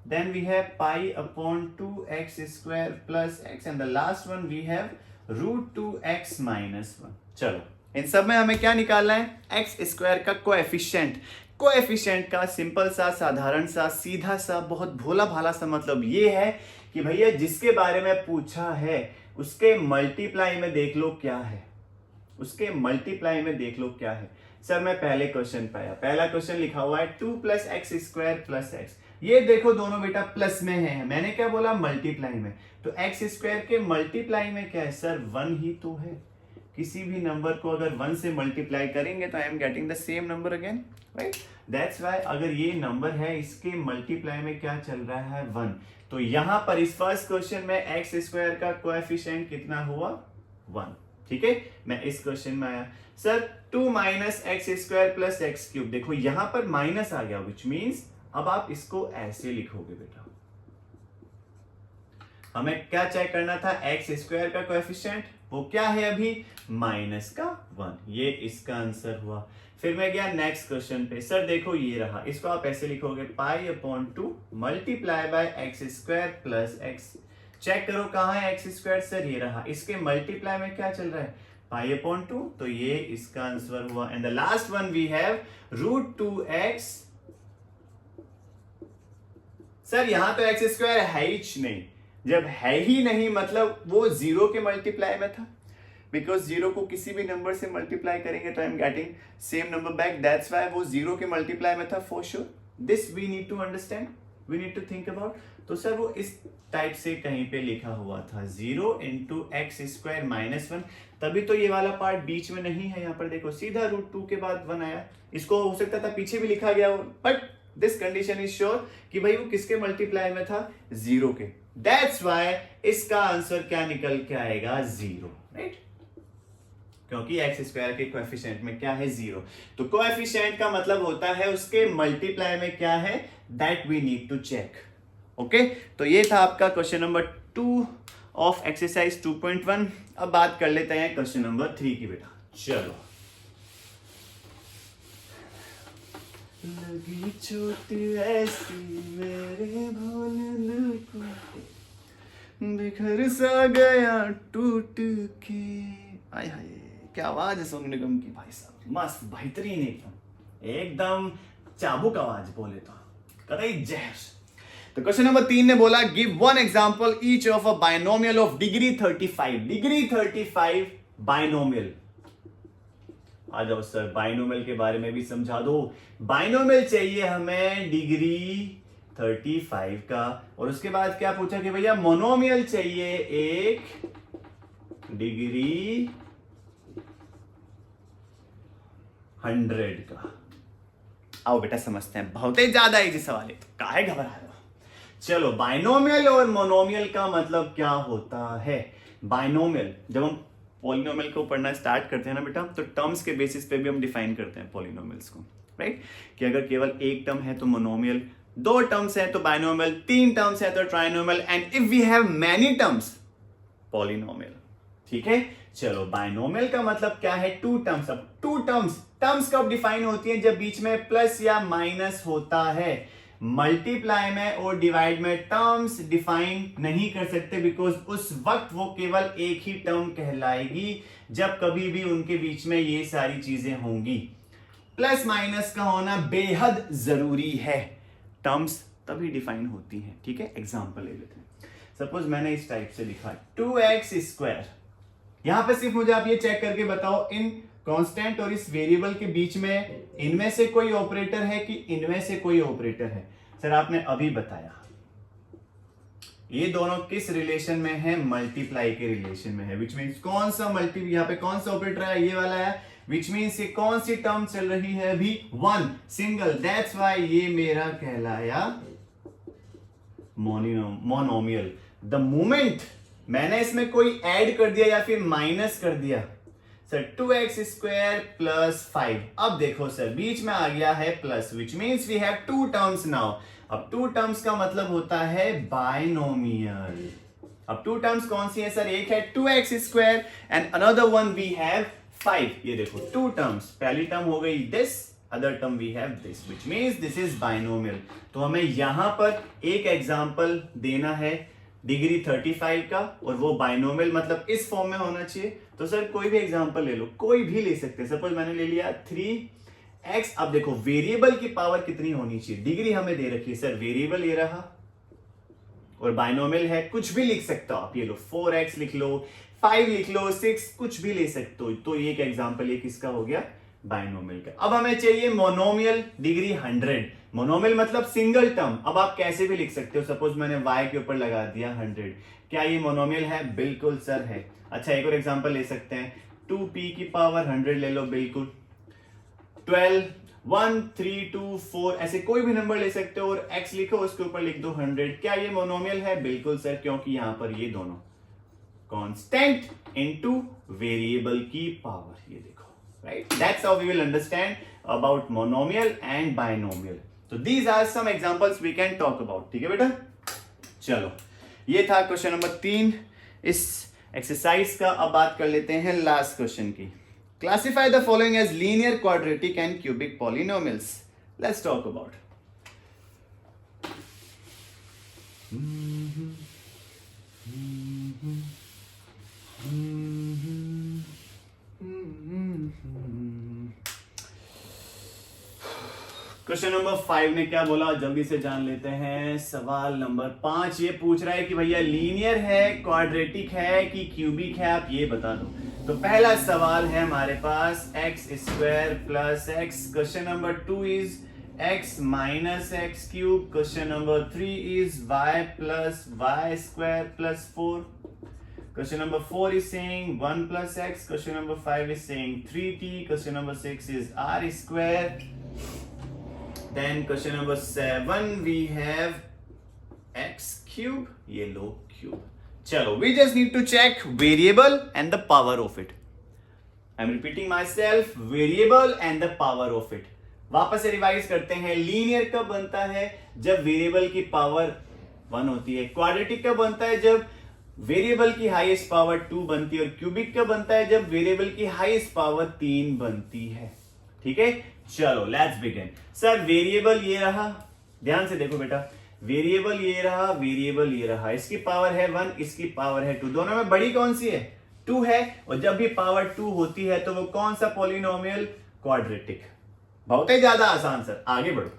Then we have pi upon 2x square plus x, and the last one we have root 2x minus 1. चलो इन सब में हमें क्या निकालना है? x square का coefficient. Coefficient का simple सा, साधारण सा, सीधा सा, बहुत भोला भाला सा मतलब ये है कि भैया जिसके बारे में पूछा है उसके मल्टीप्लाई में देख लो क्या है, उसके मल्टीप्लाई में देख लो क्या है। सर मैं पहले क्वेश्चन पाया, पहला क्वेश्चन लिखा हुआ है 2 plus x square plus x। ये देखो दोनों बेटा प्लस में है, मैंने क्या बोला? मल्टीप्लाई में। तो x स्क्वायर के मल्टीप्लाई में क्या है? सर 1 ही तो है। किसी भी नंबर को अगर 1 से मल्टीप्लाई करेंगे तो I am getting the same number again, right? That's why अगर ये नंबर है इसके मल्टीप्लाई में क्या चल रहा है? 1। तो यहां पर इस फर्स्ट क्वेश्चन में x स्क्वायर का कोएफिशिएंट कितना हुआ? 1। ठीक है, मैं इस क्वेश्चन में आया sir 2 minus x square plus x cube। देखो यहां पर माइनस आ गया, विच मीन्स अब आप इसको ऐसे लिखोगे बेटा। हमें क्या चेक करना था? x स्क्वायर का कोएफिशिएंट, वो क्या है अभी? माइनस का 1। ये इसका आंसर हुआ। फिर मैं गया नेक्स्ट क्वेश्चन पे। सर देखो ये रहा, इसको आप ऐसे लिखोगे pi upon 2 multiply by x square plus x. Check करो कहां है एक्स स्क्वायर? सर ये रहा, इसके मल्टीप्लाई में क्या चल रहा है? Pi upon 2। तो ये इसका आंसर हुआ। And the last one we have root 2x। Sir यहां तो एक्स स्क्वायर है ही नहीं, जब है ही नहीं मतलब वो 0 के मल्टीप्लाई में था, बिकॉज 0 को किसी भी नंबर से मल्टीप्लाई करेंगे तो I am getting same number back. That's why वो 0 के मल्टीप्लाई में था for sure. This we need to understand, we need to think about. तो सर वो इस टाइप से कहीं पे लिखा हुआ था 0 into x स्क्वायर माइनस 1, तभी तो ये वाला पार्ट बीच में नहीं है। यहाँ पर देखो सीधा रूट 2 के बाद 1 आया। इसको हो सकता था पीछे भी लिखा गया हो, but this condition is sure कि भाई वो किसके मल्टीप्लाई में था? 0 के। दैट्स व्हाई इसका आंसर क्या निकल के आएगा? 0, राइट? क्योंकि एक्स स्क्वायर के कोएफिशिएंट में क्या है? 0। तो कोएफिशिएंट का मतलब होता है उसके मल्टीप्लाई में क्या है, that we need to check. Okay, तो ये था आपका क्वेश्चन नंबर 2 ऑफ एक्सरसाइज 2.1। अब बात कर लेते हैं क्वेश्चन नंबर 3 की बेटा। चलो। लगी चोट ऐसी मेरे भोले को, बिखर सा गया टूट के। आय हाय क्या आवाज है सोनू निगम की भाई साहब, मस्त बेहतरीन, एकदम एकदम चाबुक आवाज बोले तो कतई जहर। तो क्वेश्चन नंबर 3 ने बोला give one example each of a binomial of degree 35। Degree 35 binomial. आ जाओ सर, बायनोमियल के बारे में भी समझा दो। बायनोमियल चाहिए हमें डिग्री 35 का, और उसके बाद क्या पूछा कि भैया मोनोमियल चाहिए एक डिग्री 100 का। आओ बेटा समझते हैं, बहुत ही ज्यादा इजी सवाल है, तो काहे घबरा रहे हो। चलो, बायनोमियल और मोनोमियल का मतलब क्या होता है। बायनोमियल, जब हम पॉलिनोमियल को पढ़ना स्टार्ट करते हैं ना बेटा, तो टर्म्स के बेसिस पे भी हम डिफाइन करते हैं पॉलिनोमियल्स को, राइट। कि अगर केवल एक टर्म है तो मोनोमियल, 2 टर्म्स है तो बायनोमियल, 3 टर्म्स है तो trinomial, and if we have many terms polynomial. ठीक है, चलो बायनोमियल का मतलब क्या है, 2 टर्म्स। अब 2 टर्म्स कब डिफाइन होती है, जब बीच में प्लस या माइनस होता है। मल्टीप्लाई में और डिवाइड में टर्म्स डिफाइन नहीं कर सकते, बिकॉज उस वक्त वो केवल एक ही टर्म कहलाएगी जब कभी भी उनके बीच में ये सारी चीजें होंगी। प्लस माइनस का होना बेहद जरूरी है, टर्म्स तभी डिफाइन होती हैं। ठीक है, एग्जांपल ले लेते हैं। सपोज मैंने इस टाइप से लिखा 2x²। यहां पे सिर्फ मुझे आप ये चेक करके बताओ, इन कांस्टेंट और इस वेरिएबल के बीच में इनमें से कोई ऑपरेटर है कि इनमें से कोई ऑपरेटर है। सर आपने अभी बताया, ये दोनों किस रिलेशन में है, मल्टीप्लाई के रिलेशन में है। विच मीन्स कौन सा यहाँ पे कौन सा ऑपरेटर है, ये वाला है। विच मीन्स ये कौन सी टर्म चल रही है अभी, 1 सिंगल। दैट्स वाई ये मेरा कहलाया मोनोमियल। द मोमेंट मैंने इसमें कोई ऐड कर दिया या फिर माइनस कर दिया, सर 2x² + 5, अब देखो सर बीच में आ गया है plus, which means we have 2 terms now. अब 2 टर्म्स का मतलब होता है बायनोमियल। अब 2 टर्म्स कौन सी है सर, एक है 2x² and another one we have 5। ये देखो 2 टर्म्स, पहली टर्म हो गई this, other term we have this, which means this is binomial. तो हमें यहां पर एक एग्जांपल देना है डिग्री 35 का, और वो बायनोमियल मतलब इस फॉर्म में होना चाहिए। तो सर कोई भी एग्जांपल ले लो, कोई भी ले सकते हैं। सपोज मैंने ले लिया 3x। अब देखो वेरिएबल की पावर कितनी होनी चाहिए, डिग्री हमें दे रखी है सर, वेरिएबल ये रहा और बायनोमियल है, कुछ भी लिख सकते हो आप। ये लो 4x लिख लो, 5 लिख लो, 6 कुछ भी ले सकते हो। तो एक एग्जांपल ये किसका हो गया, बायनोमियल का। अब हमें चाहिए मोनोमियल डिग्री 100। मोनोमियल मतलब सिंगल टर्म, अब आप कैसे भी लिख सकते हो। सपोज मैंने y के ऊपर लगा दिया 100, क्या ये मोनोमियल है, बिल्कुल सर है। अच्छा एक और एग्जांपल ले सकते हैं, 2p की पावर 100 ले लो, बिल्कुल। 12 1 3 2 4 ऐसे कोई भी नंबर ले सकते हो और x लिखो, उसके ऊपर लिख दो 100, क्या ये मोनोमियल है, बिल्कुल सर, क्योंकि यहां पर ये दोनों कांस्टेंट इनटू वेरिएबल की पावर, ये देखो, right? That's how we will understand about monomial and binomial. So these are some examples we can talk about. ठीक है बेटा, चलो ये था क्वेश्चन नंबर 3 इस एक्सरसाइज का। अब बात कर लेते हैं लास्ट क्वेश्चन की। Classify the following as linear, quadratic and cubic polynomials. Let's talk about. Question number 5 ने क्या बोला, जल्दी से जान लेते हैं। सवाल नंबर 5 ये पूछ रहा है कि भैया लीनियर है, क्वाड्रेटिक है कि क्यूबिक है, आप ये बता दो। तो पहला सवाल है हमारे पास x² + x। Question number 2 is x - x³। Question number 3 is y + y² + 4। Question number 4 is saying 1 + x. Question number 5 is saying 3t. Question number 6 is r². Then question number 7 we have x³. ये लो cube. चलो, we just need to check variable and the power of it. I'm repeating myself, variable and the power of it. वापस से revise करते हैं। Linear कब बनता है, जब वेरिएबल की पावर 1 होती है। क्वाड्रेटिक कब बनता है, जब वेरिएबल की हाईएस्ट पावर 2 बनती है। और क्यूबिक कब बनता है, जब वेरिएबल की हाईएस्ट पावर 3 बनती है। ठीक है, चलो लेट्स बिगिन। सर वेरिएबल ये रहा, ध्यान से देखो बेटा, वेरिएबल ये रहा, वेरिएबल ये रहा, इसकी पावर है 1, इसकी पावर है 2, दोनों में बड़ी कौन सी है, 2 है। और जब भी पावर 2 होती है तो वो कौन सा पॉलिनोमियल, क्वाड्रेटिक। बहुत ही ज्यादा आसान सर, आगे बढ़ो।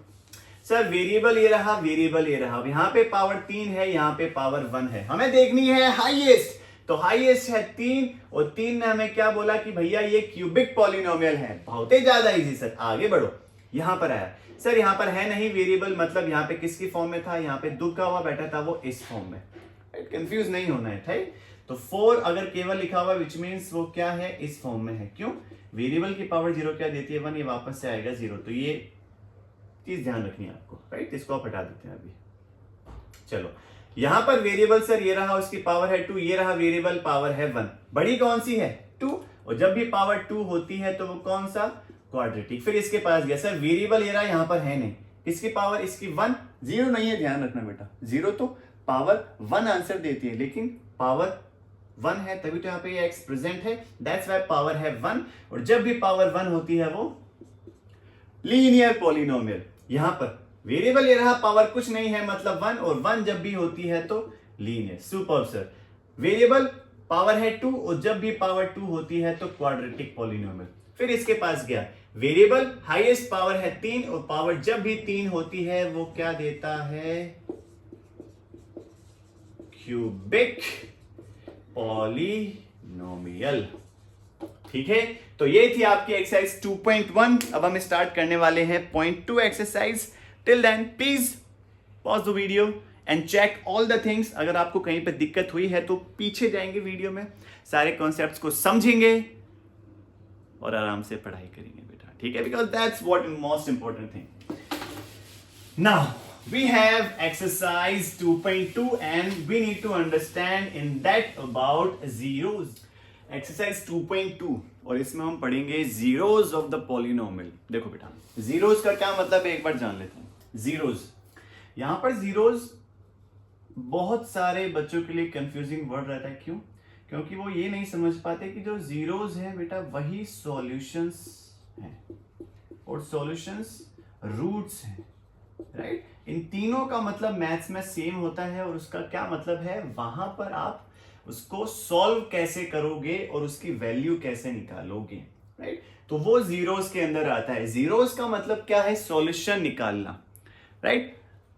सर वेरिएबल ये रहा, वेरिएबल ये रहा, यहाँ पे पावर 3 है, यहाँ पे पावर 1 है, हमें देखनी है हाईएस्ट, तो हाईएस्ट है 3 और 3 ने हमें क्या बोला कि भैया ये क्यूबिक पॉलिनोमियल है। बहुत ही ज्यादा इजी सर, आगे बढ़ो। यहां पर आया सर, यहां पर है नहीं वेरिएबल, मतलब यहाँ पे किसकी फॉर्म में था, यहाँ पे दुखा हुआ बैठा था, वो इस फॉर्म में, कंफ्यूज नहीं होना है, ठीक। तो 4 अगर केवल लिखा हुआ विच मीन्स वो क्या है, इस फॉर्म में है। क्यों, वेरिएबल की पावर 0 क्या देती है, 1, ये वापस से आएगा 0, तो ये चीज ध्यान रखनी है आपको, राइट। इसको आप हटा देते हैं अभी। चलो यहां पर वेरिएबल सर ये रहा, उसकी पावर है 2, ये रहा वेरिएबल, पावर है 1, बड़ी कौन सी है 2, और जब भी पावर 2 होती है तो वो कौन सा, क्वाड्रेटिक। फिर इसके पास गया सर, वेरिएबल ये रहा, यहां पर है नहीं, किसकी पावर, इसकी 1, 0 नहीं है, ध्यान रखना बेटा, 0 तो पावर 1 आंसर देती है, लेकिन पावर 1 है तभी तो यहाँ पे ये एक्स प्रेजेंट है, दैट्स व्हाई पावर है 1, और जब भी पावर 1 होती है वो लीनियर पॉलिनोमियल। यहां पर वेरिएबल ये रहा, पावर कुछ नहीं है मतलब 1, और 1 जब भी होती है तो linear. Superb sir, variable power है 2 और जब भी पावर 2 होती है तो क्वाड्रेटिक पॉलिनोमियल। फिर इसके पास गया, वेरिएबल हाईएस्ट पावर है 3 और पावर जब भी 3 होती है वो क्या देता है, क्यूबिक पॉलिनोमियल। ठीक है, तो ये थी आपकी एक्सरसाइज 2.1। अब हम स्टार्ट करने वाले हैं point 2 exercise. Till then please pause the video and check all the things. अगर आपको कहीं पे दिक्कत हुई है तो पीछे जाएंगे वीडियो में, सारे कॉन्सेप्ट्स को समझेंगे और आराम से पढ़ाई करेंगे बेटा, ठीक है, because that's what most important thing. Now we have exercise 2.2 and we need to understand in that about zeros. Exercise 2.2 और इसमें हम पढ़ेंगे zeros of the polynomial। देखो बेटा, zeros का क्या मतलब है एक बार जान लेते हैं। zeros, यहां पर zeros बहुत सारे बच्चों के लिए कंफ्यूजिंग वर्ड रहता है। क्यों, क्योंकि वो ये नहीं समझ पाते कि जो zeros है बेटा वही सॉल्यूशंस हैं और सॉल्यूशंस रूट्स हैं, राइट। इन तीनों का मतलब मैथ्स में सेम होता है और उसका क्या मतलब है, वहां पर आप उसको सॉल्व कैसे करोगे और उसकी वैल्यू कैसे निकालोगे, राइट। तो वो जीरोस के अंदर आता है। जीरोस का मतलब क्या है, सॉल्यूशन निकालना, राइट।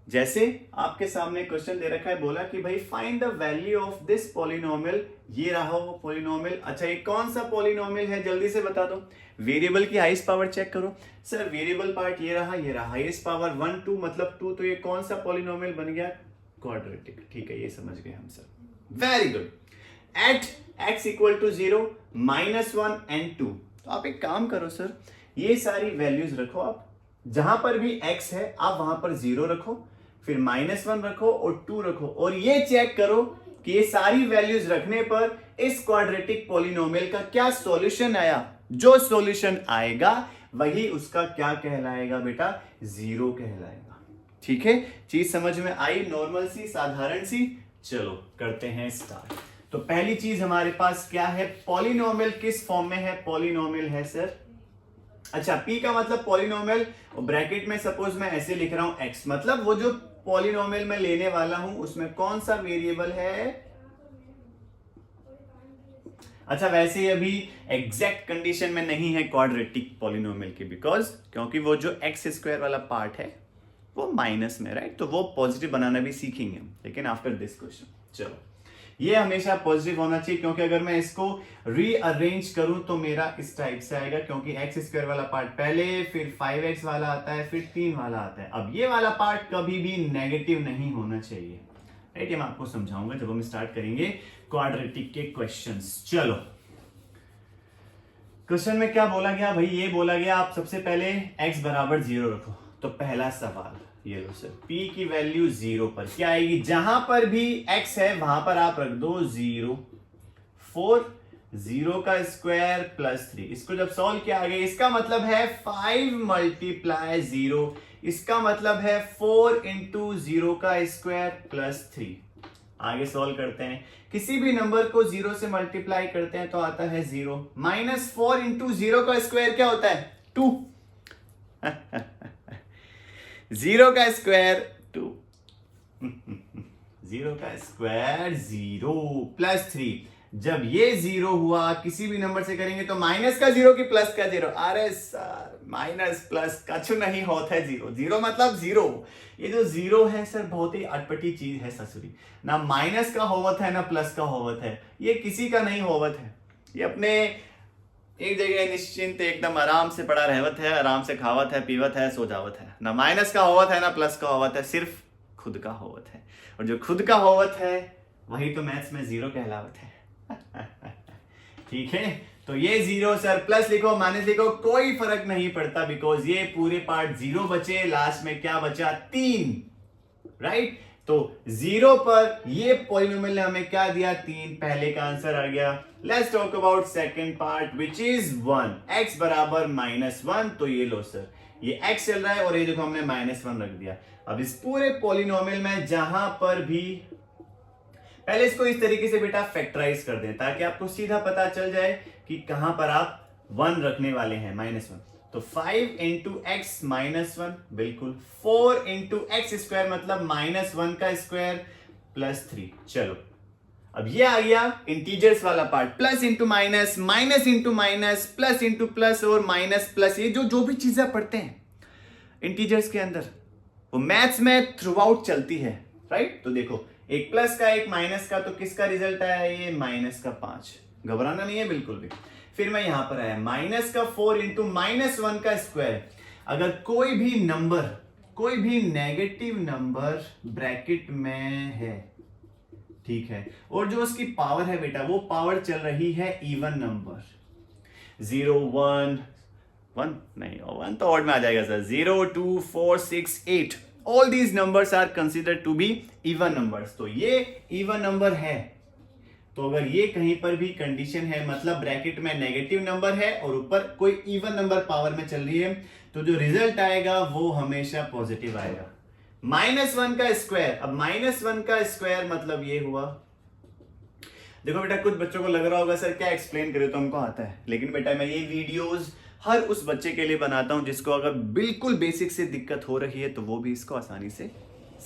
जैसे आपके सामने क्वेश्चन दे रखा है, बोला कि भाई find the value of this polynomial, ये रहा वो पॉलिनोमियल। अच्छा ये कौन सा पॉलिनोमियल है, जल्दी से बता दो। वेरिएबल की हाईएस्ट पावर चेक करो। सर वेरिएबल पार्ट ये रहा, ये रहा, हाईएस्ट पावर 1 2 मतलब 2, तो ये कौन सा पॉलिनोमियल बन गया, क्वाड्रेटिक। ठीक है, ये समझ गए हम sir, very good. At x equal to 0, -1 and 2। तो आप एक काम करो सर, ये सारी वैल्यूज रखो आप, जहां पर भी x है आप वहां पर 0 रखो, फिर -1 रखो और 2 रखो, और ये चेक करो कि ये सारी वैल्यूज रखने पर इस क्वाड्रेटिक पॉलिनोमियल का क्या सॉल्यूशन आया। जो सॉल्यूशन आएगा वही उसका क्या कहलाएगा बेटा, जीरो कहलाएगा। ठीक है, चीज समझ में आई, नॉर्मल सी, साधारण सी। चलो करते हैं स्टार्ट। तो पहली चीज हमारे पास क्या है, पॉलिनोमियल किस फॉर्म में है, पॉलिनोमियल है सर, अच्छा p का मतलब पॉलिनोमियल, और ब्रैकेट में सपोज मैं ऐसे लिख रहा हूं x, मतलब वो जो पॉलिनोमियल मैं लेने वाला हूं उसमें कौन सा वेरिएबल है। अच्छा वैसे अभी एग्जैक्ट कंडीशन में नहीं है क्वाड्रेटिक पॉलिनोमियल की, बिकॉज क्योंकि वो जो एक्स स्क्वायर वाला पार्ट है वो माइनस में, राइट। तो वो पॉजिटिव बनाना भी सीखेंगे, लेकिन आफ्टर दिस क्वेश्चन। चलो, ये हमेशा पॉजिटिव होना चाहिए, क्योंकि अगर मैं इसको रीअरेंज करूं तो मेरा इस टाइप से आएगा, क्योंकि एक्स स्क्वायर वाला पार्ट पहले, फिर 5x वाला आता है, फिर 3 वाला आता है। अब ये वाला पार्ट कभी भी नेगेटिव नहीं होना चाहिए, राइट। ये मैं आपको समझाऊंगा जब हम स्टार्ट करेंगे क्वाड्रेटिक के क्वेश्चंस। चलो, क्वेश्चन में क्या बोला गया भाई, ये बोला गया आप सबसे पहले x बराबर 0 रखो। तो पहला सवाल ये लो सर, p की वैल्यू 0 पर क्या आएगी, जहां पर भी x है वहां पर आप रख दो 0। 4 0 का स्क्वायर प्लस 3, इसको जब सॉल्व किया आगे, इसका मतलब है 5 मल्टीप्लाई 0, इसका मतलब है 4 इंटू 0 का स्क्वायर प्लस 3। आगे सॉल्व करते हैं, किसी भी नंबर को 0 से मल्टीप्लाई करते हैं तो आता है 0। -4 इंटू 0 का स्क्वायर क्या होता है, 2। 0 का स्क्वायर 2 0 का स्क्वायर 0 प्लस 3, जब ये 0 हुआ किसी भी नंबर से करेंगे तो माइनस का 0 की प्लस का 0, अरे सर माइनस प्लस कछु नहीं होता है 0, 0 मतलब 0। ये जो 0 है सर बहुत ही अटपटी चीज है ससुरी, ना माइनस का होवत है ना प्लस का होवत है, ये किसी का नहीं होवत है। ये अपने एक जगह निश्चिंत एकदम आराम से पड़ा रहवत है, आराम से खावत है, पीवत है, सो जावत है, ना माइनस का होवत है ना प्लस का होवत है, सिर्फ खुद का होवत है। और जो खुद का होवत है वही तो मैथ्स में 0 कहलावत है। ठीक है, तो ये 0 सर प्लस लिखो माइनस लिखो कोई फर्क नहीं पड़ता, बिकॉज ये पूरे पार्ट 0 बचे, लास्ट में क्या बचा 3, राइट। तो 0 पर ये पॉलिनोमियल ने हमें क्या दिया 3, पहले का आंसर आ गया। Let's talk about second part which is 1, x बराबर -1। तो ये लो सर ये x चल रहा है और ये देखो हमने -1 रख दिया। अब इस पूरे पॉलिनोमियल में जहां पर भी, पहले इसको इस तरीके से बेटा फैक्टराइज कर दें ताकि आपको सीधा पता चल जाए कि कहां पर आप 1 रखने वाले हैं, -1। तो 5 इंटू एक्स -1 बिल्कुल, 4 इंटू एक्स स्क्वायर मतलब -1 का स्क्वायर प्लस 3। चलो अब ये आ गया इंटीजर्स वाला part, plus into minus, minus into minus, plus into plus और माइनस प्लस, ये जो भी चीजें पढ़ते हैं इंटीजर्स के अंदर वो मैथ्स में थ्रू आउट चलती है, राइट। तो देखो एक प्लस का एक माइनस का, तो किसका रिजल्ट आया ये -5, घबराना नहीं है बिल्कुल भी। फिर मैं यहां पर आया -4 इंटू -1 का स्क्वायर। अगर कोई भी नंबर, कोई भी नेगेटिव नंबर ब्रैकेट में है, ठीक है, और जो उसकी पावर है बेटा वो पावर चल रही है इवन नंबर, 0 1 1 नहीं, 1 तो ऑड में आ जाएगा sir, 0 2 4 6 8, all these numbers are considered to be even numbers. तो ये इवन नंबर है, तो अगर ये कहीं पर भी कंडीशन है मतलब ब्रैकेट में नेगेटिव नंबर है और ऊपर कोई इवन नंबर पावर में चल रही है, तो जो रिजल्ट आएगा वो हमेशा पॉजिटिव आएगा। -1 का स्क्वायर, अब -1 का स्क्वायर मतलब ये हुआ, देखो बेटा कुछ बच्चों को लग रहा होगा सर क्या एक्सप्लेन करे तो हमको आता है, लेकिन बेटा मैं ये वीडियोस हर उस बच्चे के लिए बनाता हूं जिसको अगर बिल्कुल बेसिक से दिक्कत हो रही है तो वो भी इसको आसानी से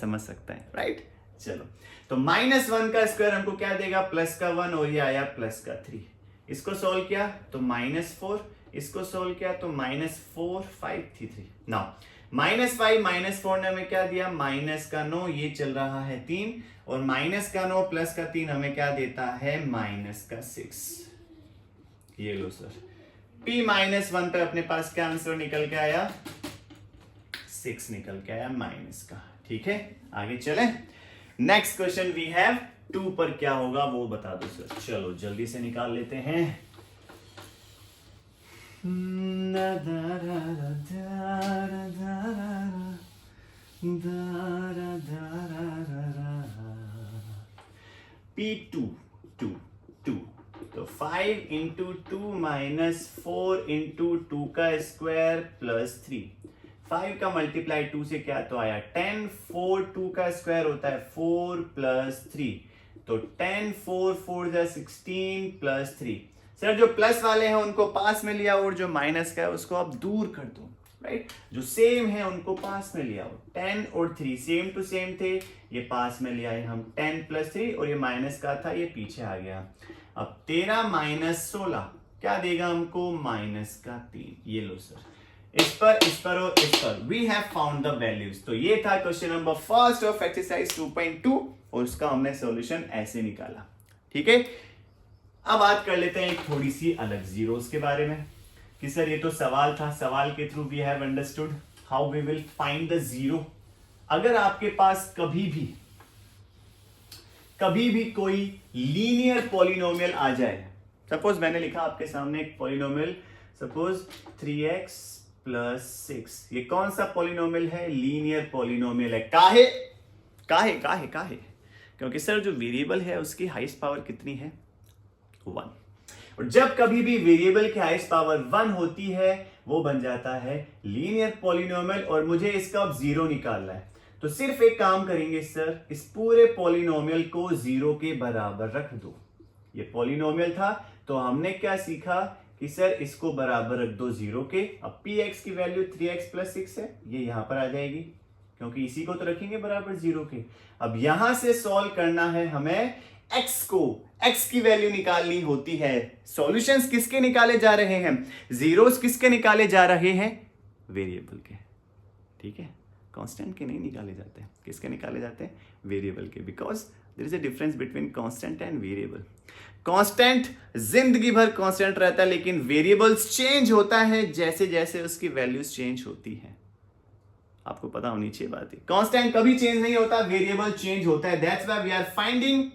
समझ सकता है, राइट। चलो तो -1 का स्क्वायर हमको क्या देगा, प्लस का 1 और ये आया प्लस का 3। इसको सोल्व किया तो -4, इसको सोल्व किया तो -4 5 3। नाउ -5 -4 ने हमें क्या दिया, माइनस का 9, ये चल रहा है 3, और माइनस का 9 प्लस का 3 हमें क्या देता है -6। ये लो सर P-1 पे अपने पास क्या आंसर निकल के आया, 6 निकल के आया माइनस का। ठीक है आगे चले, नेक्स्ट क्वेश्चन वी हैव 2 पर क्या होगा वो बता दो सर। चलो जल्दी से निकाल लेते हैं। P2 2 तो 5 इंटू 2 -4 इंटू 2 का स्क्वायर प्लस 3। 5 का मल्टीप्लाई 2 से क्या तो आया 10, 4 2 का स्क्वायर होता है 4 प्लस 3, तो 10 4 4 जा 16 प्लस 3। सर जो प्लस वाले हैं उनको पास में लिया और जो माइनस का है उसको आप दूर कर दो, राइट। जो सेम है उनको पास में लिया, 10 और 3 सेम टू सेम थे, ये पास में लिया है हम 10 प्लस 3 और ये माइनस का था ये पीछे आ गया। अब 13 माइनस 16 क्या देगा हमको, माइनस का 3। ये लो सर इस पर और इस पर we have found the values. तो ये था question number first of exercise 2.2 और उसका हमने सॉल्यूशन ऐसे निकाला। ठीक है अब बात कर लेते हैं एक थोड़ी सी अलग जीरोस के बारे में कि सर ये तो सवाल था, सवाल के through we have understood how we will find the zero. अगर आपके पास कभी भी कोई लीनियर पॉलिनोमियल आ जाए, सपोज मैंने लिखा आपके सामने एक पॉलिनोमियल, सपोज 3x प्लस 6, ये कौन सा पॉलिनोमियल है, लीनियर पॉलिनोमियल है। काहे क्योंकि सर जो वेरिएबल है उसकी हाईएस्ट पावर कितनी है, 1, और जब कभी भी वेरिएबल की हाईएस्ट पावर 1 होती है वो बन जाता है लीनियर पॉलिनोमियल, और मुझे इसका अब 0 निकालना है। तो सिर्फ एक काम करेंगे सर, इस पूरे पॉलिनोमियल को 0 के बराबर रख दो। ये पॉलिनोमियल था तो हमने क्या सीखा कि सर इसको बराबर रख दो 0 के। अब px की वैल्यू 3x प्लस 6 है, ये यहां पर आ जाएगी क्योंकि इसी को तो रखेंगे बराबर 0 के। अब यहां से सॉल्व करना है हमें x को, x की वैल्यू निकालनी होती है, सॉल्यूशंस किसके निकाले जा रहे हैं, जीरोस किसके निकाले जा रहे हैं, वेरिएबल के, ठीक है, कांस्टेंट के नहीं निकाले जाते, किसके निकाले जाते हैं, वेरिएबल के, because there is a difference between constant and variable. Constant जिंदगी भर कांस्टेंट रहता है, लेकिन वेरिएबल्स चेंज होता है जैसे जैसे उसकी वैल्यूज चेंज होती है। आपको पता होनी चाहिए बात है, कांस्टेंट कभी चेंज नहीं होता, वेरिएबल चेंज होता है। That's why we are finding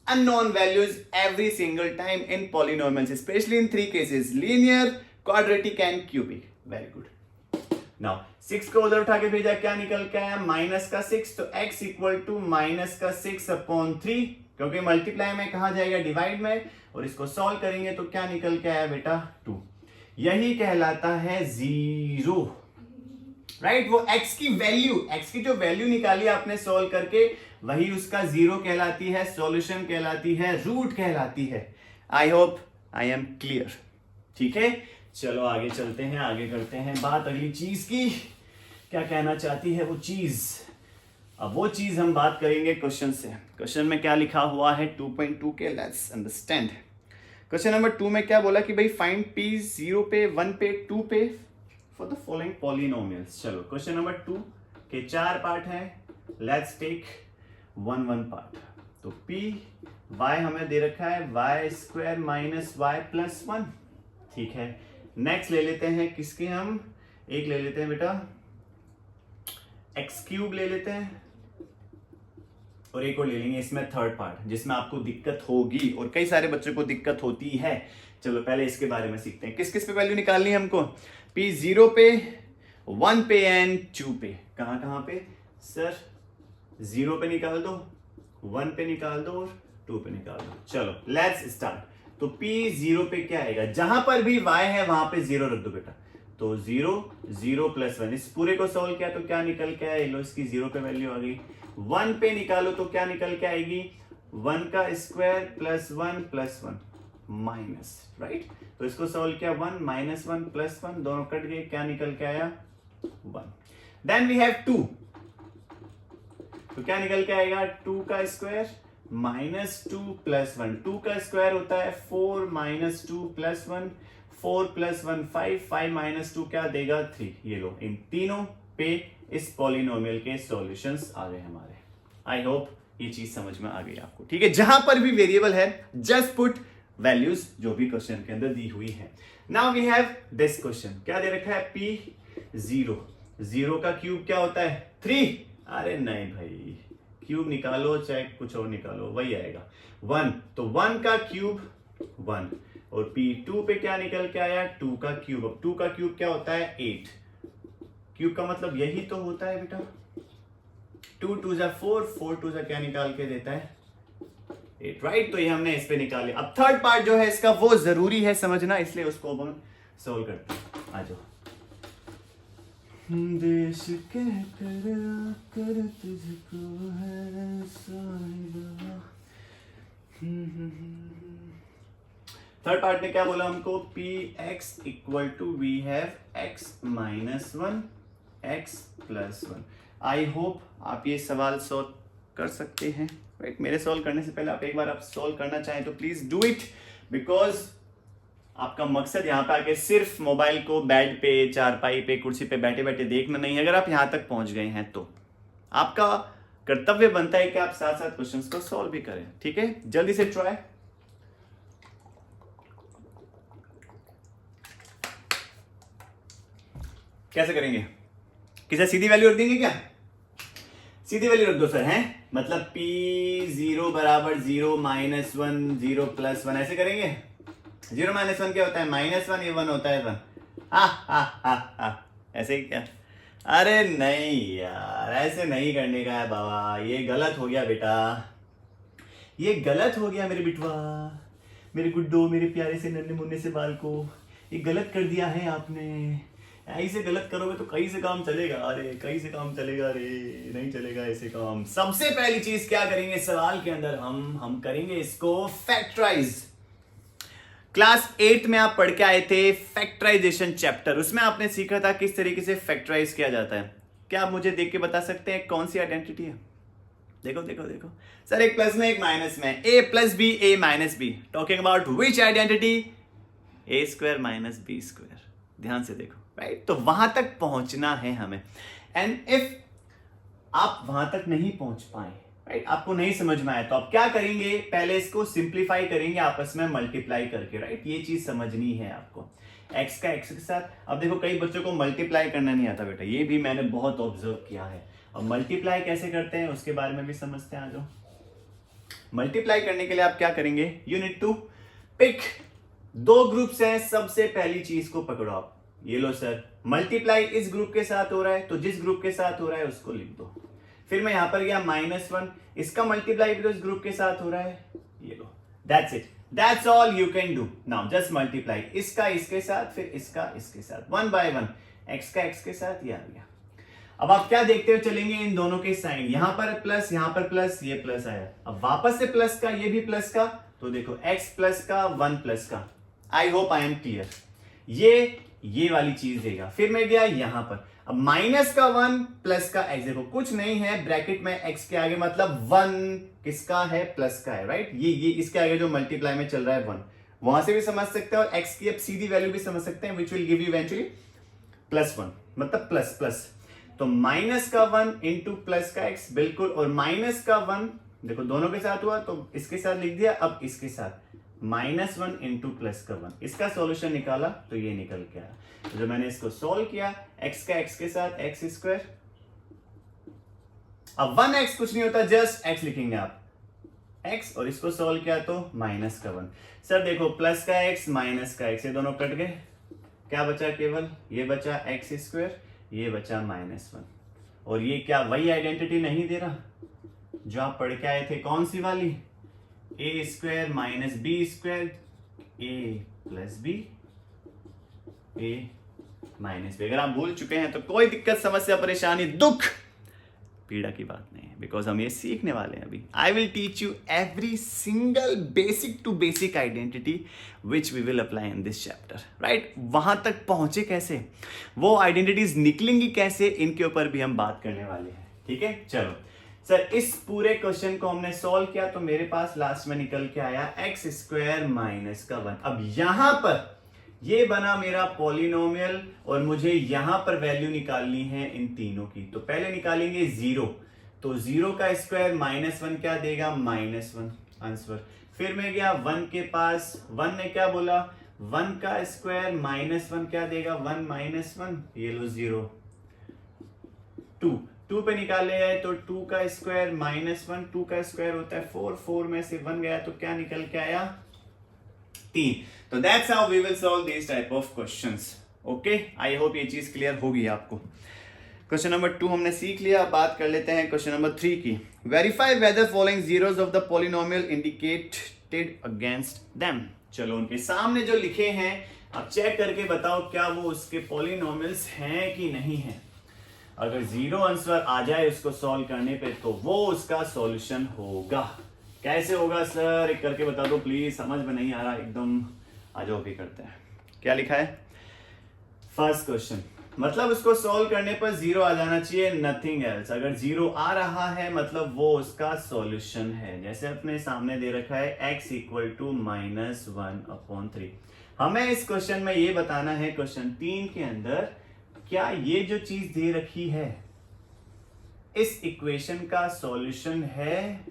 unknown values every single time in polynomials, especially in three cases: linear, quadratic and cubic. Very good. Now 6 को उधर उठा के भेजा, क्या निकल के आया, -6, तो x इक्वल टू -6/3, क्योंकि मल्टीप्लाई में कहा जाएगा, डिवाइड में, और इसको सॉल्व करेंगे तो क्या निकल के आया बेटा, 2। यही कहलाता है जीरो, राइट। वो x की वैल्यू, x की जो वैल्यू निकाली आपने सॉल्व करके, वही उसका जीरो कहलाती है, सॉल्यूशन कहलाती है, रूट कहलाती है। I hope I am clear, ठीक है। चलो आगे चलते हैं, आगे करते हैं बात अगली चीज की, क्या कहना चाहती है वो चीज। अब वो चीज हम बात करेंगे क्वेश्चन से। क्वेश्चन में क्या लिखा हुआ है 2.2 के, लेट्स अंडरस्टैंड। क्वेश्चन नंबर 2 में क्या बोला कि भाई फाइंड p 0 पे, 1 पे, 2 पे फॉर द फॉलोइंग पॉलिनोमियल्स। चलो क्वेश्चन नंबर 2 के 4 पार्ट हैं, लेट्स टेक 1 पार्ट। तो p y हमें दे रखा है y² माइनस y प्लस 1, ठीक है। नेक्स्ट ले लेते हैं किसके, हम एक ले लेते हैं बेटा x³ ले लेते हैं, और एक और ले लेंगे इसमें थर्ड पार्ट, जिसमें आपको दिक्कत होगी और कई सारे बच्चों को दिक्कत होती है। चलो पहले इसके बारे में सीखते हैं, किस किस पे वैल्यू निकालनी है हमको, p 0 पे, 1 पे एंड 2 पे। कहां कहां पे सर, 0 पे निकाल दो, 1 पे निकाल दो और 2 पे निकाल दो। चलो लेट्स स्टार्ट। तो p 0 पे क्या आएगा, जहां पर भी y है वहां पे 0 रख दो बेटा, तो 0 0 प्लस 1, इस पूरे को सॉल्व किया तो क्या निकल के आया, लो इसकी 0 पे वैल्यू आ गई। 1 पे निकालो तो क्या निकल के आएगी, 1 का square plus 1 plus 1 minus, right. तो इसको सॉल्व किया, 1 माइनस 1 प्लस 1, दोनों कट गए, क्या निकल के आया 1। देन वी हैव 2, तो क्या निकल के आएगा, 2 का स्क्वायर माइनस 2 प्लस 1, 2 का स्क्वायर होता है 4 माइनस 2 प्लस 1, 4 प्लस 1 5, 5 माइनस 2 क्या देगा 3। ये लो, इन तीनों पे इस पॉलिनोमियल के सॉल्यूशंस आ गए हमारे। आई होप ये चीज समझ में आ गई आपको, ठीक है। जहां पर भी वेरिएबल है जस्ट पुट वैल्यूज जो भी क्वेश्चन के अंदर दी हुई है। Now we have this question, क्या दे रखा है, p 0, 0 का क्यूब क्या होता है 3। अरे नहीं भाई, क्यूब निकालो चाहे कुछ और निकालो वही आएगा 1, तो 1 का क्यूब 1, और p2 पे क्या निकल के आया 2 का क्यूब। अब 2 का क्यूब क्या होता है 8, क्यूब का मतलब यही तो होता है बेटा, 2 2 जा 4, 4 2 जा क्या निकाल के देता है 8, राइट। तो ये हमने इस पे निकाले। अब थर्ड पार्ट जो है इसका वो जरूरी है समझना, इसलिए उसको अब हम सोल्व करते हैं। आ जाओ। देश कह कर तुझको है साहिबा। थर्ड पार्ट में क्या बोला हमको, px equal to we have x minus 1 x plus 1। I hope आप ये सवाल सॉल्व कर सकते हैं, राइट। मेरे सॉल्व करने से पहले आप एक बार आप सॉल्व करना चाहें तो प्लीज डू इट, बिकॉज आपका मकसद यहाँ पे आके सिर्फ मोबाइल को बेड पे, चारपाई पे, कुर्सी पे बैठे बैठे देखना नहीं है। अगर आप यहाँ तक पहुंच गए हैं तो आपका कर्तव्य बनता है कि आप साथ साथ क्वेश्चंस को सॉल्व भी करें, ठीक है। जल्दी से ट्राई। कैसे करेंगे, किसे सीधी वैल्यू रख देंगे क्या, सीधी वैल्यू रख दो सर, हैं मतलब p 0 बराबर 0 माइनस 1 0 प्लस 1, ऐसे करेंगे। 0 माइनस 1 क्या होता है -1, ये 1 होता है 1। ऐसे ही क्या, अरे नहीं यार ऐसे नहीं करने का है बाबा, ये गलत हो गया बेटा, ये गलत हो गया मेरे बिटवा, मेरे गुड्डो, मेरे प्यारे से नन्हे मुन्ने से बाल को, ये गलत कर दिया है आपने। ऐसे गलत करोगे तो कहीं से काम चलेगा, अरे कहीं से काम चलेगा, अरे नहीं चलेगा ऐसे काम। सबसे पहली चीज क्या करेंगे सवाल के अंदर, हम करेंगे इसको फैक्टराइज। क्लास 8 में आप पढ़ के आए थे फैक्टराइजेशन चैप्टर, उसमें आपने सीखा था किस तरीके से फैक्टराइज किया जाता है। क्या आप मुझे देख के बता सकते हैं कौन सी आइडेंटिटी है, देखो देखो देखो सर, एक प्लस में एक माइनस में, A plus B A minus B, talking about which identity, A square minus B square. ध्यान से देखो, राइट? तो वहां तक पहुंचना है हमें। एंड इफ आप वहां तक नहीं पहुंच पाए, राइट, आपको नहीं समझ में आया, तो आप क्या करेंगे, पहले इसको सिंप्लीफाई करेंगे आपस में मल्टीप्लाई करके, राइट? ये चीज समझनी है आपको, एक्स का एक्स के साथ। अब देखो कई बच्चों को मल्टीप्लाई करना नहीं आता बेटा, ये भी मैंने बहुत ऑब्जर्व किया है। अब मल्टीप्लाई कैसे करते हैं उसके बारे में भी समझते हैं। आ जाओ, मल्टीप्लाई करने के लिए आप क्या करेंगे, यू नीड टू पिक, दो ग्रुप्स हैं, सबसे पहली चीज को पकड़ो आप। ये लो सर, मल्टीप्लाई इस ग्रुप के साथ हो रहा है, तो जिस ग्रुप के साथ हो रहा है उसको लिख दो। फिर मैं यहां पर गया -1, इसका मल्टीप्लाई भी तो इस ग्रुप के साथ हो रहा है, ये लो, that's it, that's all you can do. Now just multiply, इसका इसके साथ, फिर इसका इसके साथ, 1 by 1, एक्स का एक्स के साथ, ये आ गया। अब आप क्या देखते हुए चलेंगे, इन दोनों के साइन, यहां पर प्लस, यहां पर प्लस, ये प्लस आया, अब वापस से प्लस का, ये भी प्लस का, तो देखो x प्लस का 1 प्लस का। I hope I am clear. ये वाली चीज देगा। फिर मैं गया यहां पर, अब माइनस का 1 प्लस का x, देखो कुछ नहीं है ब्रैकेट में x के आगे, मतलब 1 किसका है, प्लस का है, राइट? ये इसके आगे जो मल्टीप्लाई में चल रहा है 1, वहां से भी समझ सकते हैं, और x की अब सीधी वैल्यू भी समझ सकते हैं, which will give you eventually +1, मतलब प्लस प्लस। तो माइनस का 1 इंटू प्लस का x, बिल्कुल, और माइनस का 1 देखो दोनों के साथ हुआ, तो इसके साथ लिख दिया, अब इसके साथ -1 इंटू प्लस का 1, इसका सॉल्यूशन निकाला तो ये निकल के आया। तो जब मैंने इसको सॉल्व किया, x का x के साथ x स्क्वायर, अब 1x कुछ नहीं होता, जस्ट x लिखेंगे आप, x, और इसको सॉल्व किया तो माइनस का 1। सर देखो, प्लस का x माइनस का x, ये दोनों कट गए, क्या बचा, केवल ये बचा x स्क्वायर, ये बचा -1, और ये क्या वही आइडेंटिटी नहीं दे रहा जो आप पढ़ के आए थे, कौन सी वाली, ए square minus B square, A plus B, A minus B. अगर आप भूल चुके हैं तो कोई दिक्कत, समस्या, परेशानी, दुख, पीड़ा की बात नहीं है, बिकॉज हम ये सीखने वाले हैं अभी। I will teach you every single basic to basic identity which we will apply in this chapter, right? वहां तक पहुंचे कैसे, वो आइडेंटिटीज निकलेंगी कैसे, इनके ऊपर भी हम बात करने वाले हैं, ठीक है? चलो सर, इस पूरे क्वेश्चन को हमने सॉल्व किया तो मेरे पास लास्ट में निकल के आया x स्क्वायर माइनस का 1। अब यहां पर ये बना मेरा पॉलिनोमियल, और मुझे यहां पर वैल्यू निकालनी है इन तीनों की। तो पहले निकालेंगे 0, तो 0 का स्क्वायर -1 क्या देगा, -1 आंसर। फिर मैं गया 1 के पास, 1 ने क्या बोला, 1 का स्क्वायर -1 क्या देगा, 1 -1, ये लो 0। 2 पे निकाले है तो 2 का स्क्वायर -1, 2 का स्क्वायर होता है 4, 4 में से 1 गया तो क्या निकल के आया, 3। तो that's how we will solve this type of questions. Okay, I hope ये चीज क्लियर होगी आपको। क्वेश्चन नंबर 2 हमने सीख लिया। अब बात कर लेते हैं क्वेश्चन नंबर 3 की। Verify whether following zeros of the polynomial indicated against them. चलो, उनके सामने जो लिखे हैं आप चेक करके बताओ क्या वो उसके पॉलिनोमियल्स हैं कि नहीं है। अगर 0 आंसर आ जाए उसको सॉल्व करने पे तो वो उसका सॉल्यूशन होगा। कैसे होगा सर, एक करके बता दो प्लीज, समझ में नहीं आ रहा एकदम। आ जाओ भी करते हैं। क्या लिखा है, फर्स्ट क्वेश्चन, मतलब उसको सॉल्व करने पर 0 आ जाना चाहिए, नथिंग एल्स। अगर 0 आ रहा है मतलब वो उसका सॉल्यूशन है। जैसे अपने सामने दे रखा है x इक्वल टू -1/3। हमें इस क्वेश्चन में ये बताना है, क्वेश्चन 3 के अंदर, क्या ये जो चीज दे रखी है इस इक्वेशन का सॉल्यूशन है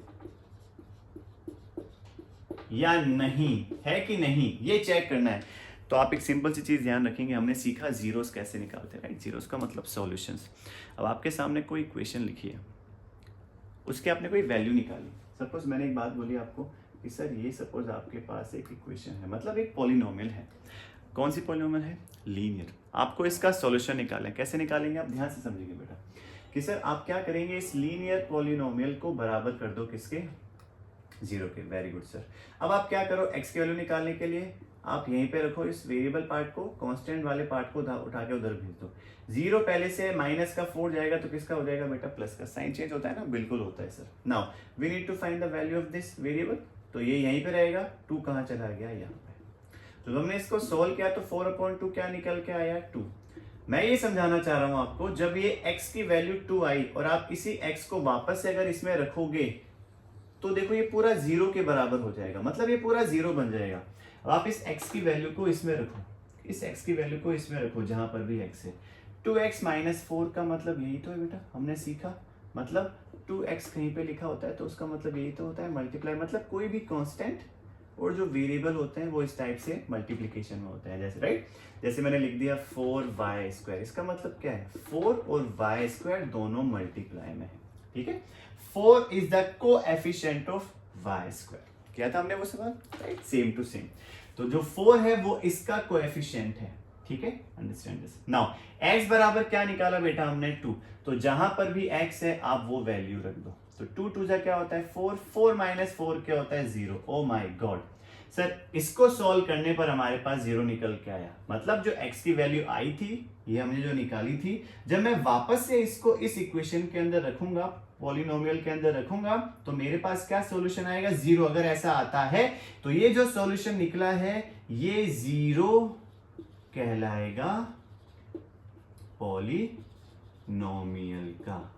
या नहीं, है कि नहीं, ये चेक करना है। तो आप एक सिंपल सी चीज ध्यान रखेंगे, हमने सीखा जीरोस कैसे निकालते हैं, राइट? जीरोस का मतलब सॉल्यूशंस। अब आपके सामने कोई इक्वेशन लिखी है, उसके आपने कोई वैल्यू निकाली। सपोज मैंने एक बात बोली आपको कि सर ये सपोज आपके पास एक इक्वेशन है, मतलब एक पॉलिनोमियल है। कौन सी पॉलिनोमियल है, लीनियर। आपको इसका सॉल्यूशन निकालना है। कैसे निकालेंगे आप ध्यान से समझिएगा बेटा, कि सर आप क्या करेंगे, इस लीनियर पॉलिनोमियल को बराबर कर दो किसके, 0 के। Very good sir. अब आप क्या करो, x की वैल्यू निकालने के लिए आप यहीं पे रखो इस वेरिएबल पार्ट को, कांस्टेंट वाले पार्ट को उठा के उधर भेज दो। 0 पहले से माइनस का 4 जाएगा तो किसका हो जाएगा बेटा, प्लस का। साइन चेंज होता है ना, बिल्कुल होता है sir. Now we need to find the value of this variable, तो ये यहीं पे रहेगा। 2 कहाँ चला गया, यहाँ पे। तो हमने इसको सोल्व किया तो 4/2 क्या निकल के आया, 2। मैं ये समझाना चाह रहा हूं आपको, जब ये x की वैल्यू 2 आई और आप इसी x को वापस से अगर इसमें रखोगे तो देखो ये पूरा 0 के बराबर हो जाएगा, मतलब ये पूरा 0 बन जाएगा। अब आप इस x की वैल्यू को इसमें रखो, इस x की वैल्यू को इसमें रखो जहां पर भी x है। 2x माइनस 4 का मतलब यही तो है बेटा, हमने सीखा। मतलब 2x कहीं पे लिखा होता है तो उसका मतलब यही तो होता है मल्टीप्लाई, मतलब कोई भी कांस्टेंट और जो वेरिएबल होते हैं वो इस टाइप से मल्टीप्लिकेशन में होता है, जैसे राइट, जैसे मैंने लिख दिया 4y², इसका मतलब क्या है 4 और y² दोनों मल्टीप्लाई में है, ठीक है। 4 is the coefficient of y², क्या था हमने वो सवाल, राइट, सेम टू सेम। तो जो 4 है वो इसका कोएफिशिएंट है, ठीक है, अंडरस्टैंड दिस। नाउ x बराबर क्या निकाला बेटा हमने 2, तो जहां पर भी x है आप वो वैल्यू रख दो। तो 2 2 जा क्या होता है 4, 4 माइनस 4 क्या होता है 0। ओ माय गॉड सर, इसको सॉल्व करने पर हमारे पास 0 निकल के आया, मतलब जो x की वैल्यू आई थी ये हमने जो निकाली थी, जब मैं वापस से इसको इस इक्वेशन के अंदर रखूंगा, पॉलिनोमियल के अंदर रखूंगा, तो मेरे पास क्या सॉल्यूशन आएगा 0। अगर ऐसा आता है तो ये जो सॉल्यूशन निकला है ये 0 कहलाएगा पॉलिनोमियल का।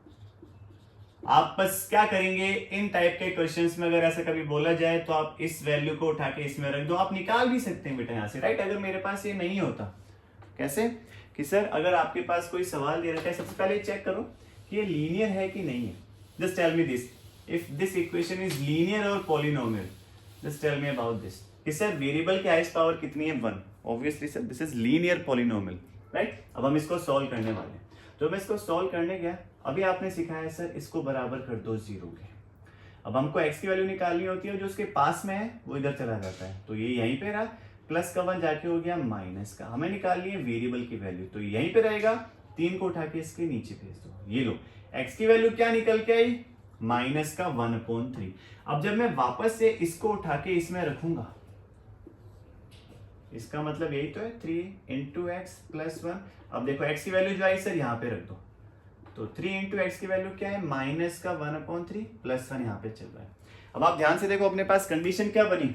आप बस क्या करेंगे, इन टाइप के क्वेश्चंस में अगर ऐसा कभी बोला जाए तो आप इस वैल्यू को उठा के इसमें रख दो, आप निकाल भी सकते हैं बेटा यहां से, राइट। अगर मेरे पास ये नहीं होता, कैसे कि सर अगर आपके पास कोई सवाल दे रखा है, सबसे पहले चेक करो कि ये लीनियर है कि नहीं है। Just tell me this, if this equation is linear और polynomial, just tell me about this कि सर वेरिएबल की हाईएस्ट पावर कितनी है 1। Obviously sir this is linear polynomial, right. अब हम इसको सॉल्व करने वाले हैं, तो मैं इसको सॉल्व करने गया, अभी आपने सिखाया है सर इसको बराबर कर दो 0 के। अब हमको x की वैल्यू निकालनी होती है, जो उसके पास में है वो इधर चला जाता है, तो ये यहीं पे रहा, प्लस का 1 जाके हो गया माइनस का, हमें निकालनी है वेरिएबल की वैल्यू, तो यहीं पे रहेगा, 3 को उठा के इसके नीचे भेज दो। ये लो x की वैल्यू क्या निकल के आई माइनस का 1/3। अब जब मैं वापस से इसको उठा के इसमें रखूंगा, इसका मतलब यही तो है 3 इंटू एक्स प्लस 1। अब देखो x की वैल्यू जो आई सर यहाँ पे रख दो, तो 3 इंटू एक्स की वैल्यू क्या है माइनस का 1/3 प्लस 1 यहाँ पे चल रहा है। अब आप ध्यान से देखो, अपने पास कंडीशन क्या बनी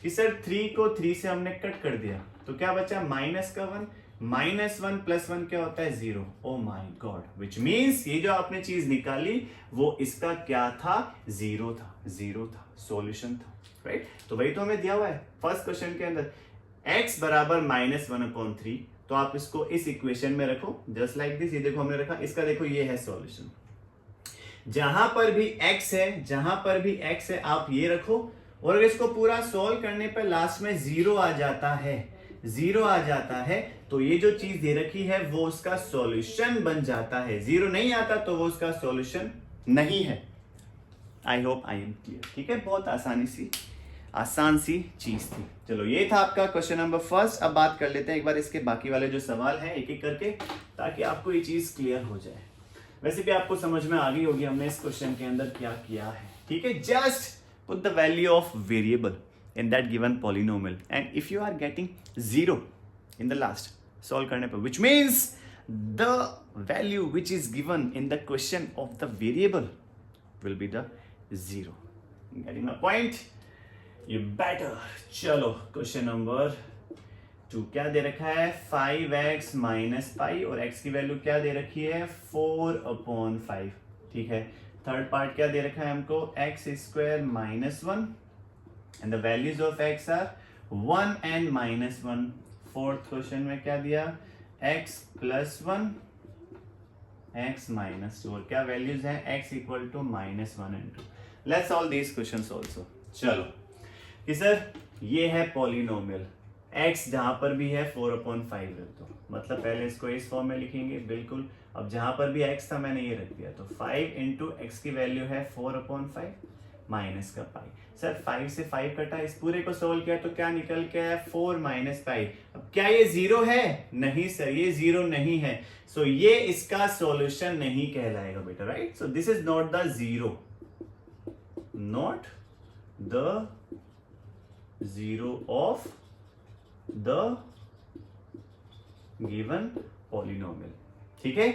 कि सर 3 को 3 से हमने कट कर दिया, तो क्या बचा माइनस का 1, माइनस 1 प्लस 1 क्या होता है 0। Oh my God, which means ये जो आपने चीज निकाली वो इसका क्या था 0 था, 0 था, सॉल्यूशन था, राइट। तो वही तो हमें दिया हुआ है फर्स्ट क्वेश्चन के अंदर, x बराबर -1/3, तो आप इसको इस इक्वेशन में रखो जस्ट लाइक दिस। ये देखो हमने रखा, इसका देखो ये है सॉल्यूशन, जहां पर भी x है, जहां पर भी x है आप ये रखो, और अगर इसको पूरा सॉल्व करने पर लास्ट में 0 आ जाता है, 0 आ जाता है, तो ये जो चीज दे रखी है वो उसका सॉल्यूशन बन जाता है। 0 नहीं आता तो वो उसका सॉल्यूशन नहीं है। I hope I am clear, ठीक है, बहुत आसान सी चीज थी। चलो ये था आपका क्वेश्चन नंबर फर्स्ट। अब बात कर लेते हैं एक बार इसके बाकी वाले जो सवाल हैं एक एक करके, ताकि आपको ये चीज क्लियर हो जाए। वैसे भी आपको समझ में आ गई होगी हमने इस क्वेश्चन के अंदर क्या किया है, ठीक है। Just put the value of variable in that given polynomial, and if you are getting 0 in the last solve करने पर, which means the value which is given in the question of the variable will be the 0. Getting my point? You better. चलो question number 2 क्या दे रखा है 5x minus pi, और x की value क्या दे रखी है 4/5, ठीक है। थर्ड पार्ट क्या दे रखा है हमको x² -1 and the values of x are 1 and -1. Fourth question में क्या दिया x +1 x -2, और क्या वैल्यूज हैं x = -1 and 2. Let's solve these questions also. चलो कि सर ये है पॉलिनोमियल, x जहां पर भी है 4/5 रख दो, मतलब पहले इसको इस फॉर्म में लिखेंगे बिल्कुल। अब जहां पर भी x था मैंने ये रख दिया, तो 5 इंटू एक्स की वैल्यू है 4/5 माइनस का पाई। सर 5 से 5 कटा, इस पूरे को सोल्व किया तो क्या निकल के आया 4 माइनस पाई। अब क्या ये 0 है? नहीं सर, ये 0 नहीं है, सो ये इसका सॉल्यूशन नहीं कहलाएगा बेटा, right. So this is not the 0, not the 0 of the given polynomial, ठीक है।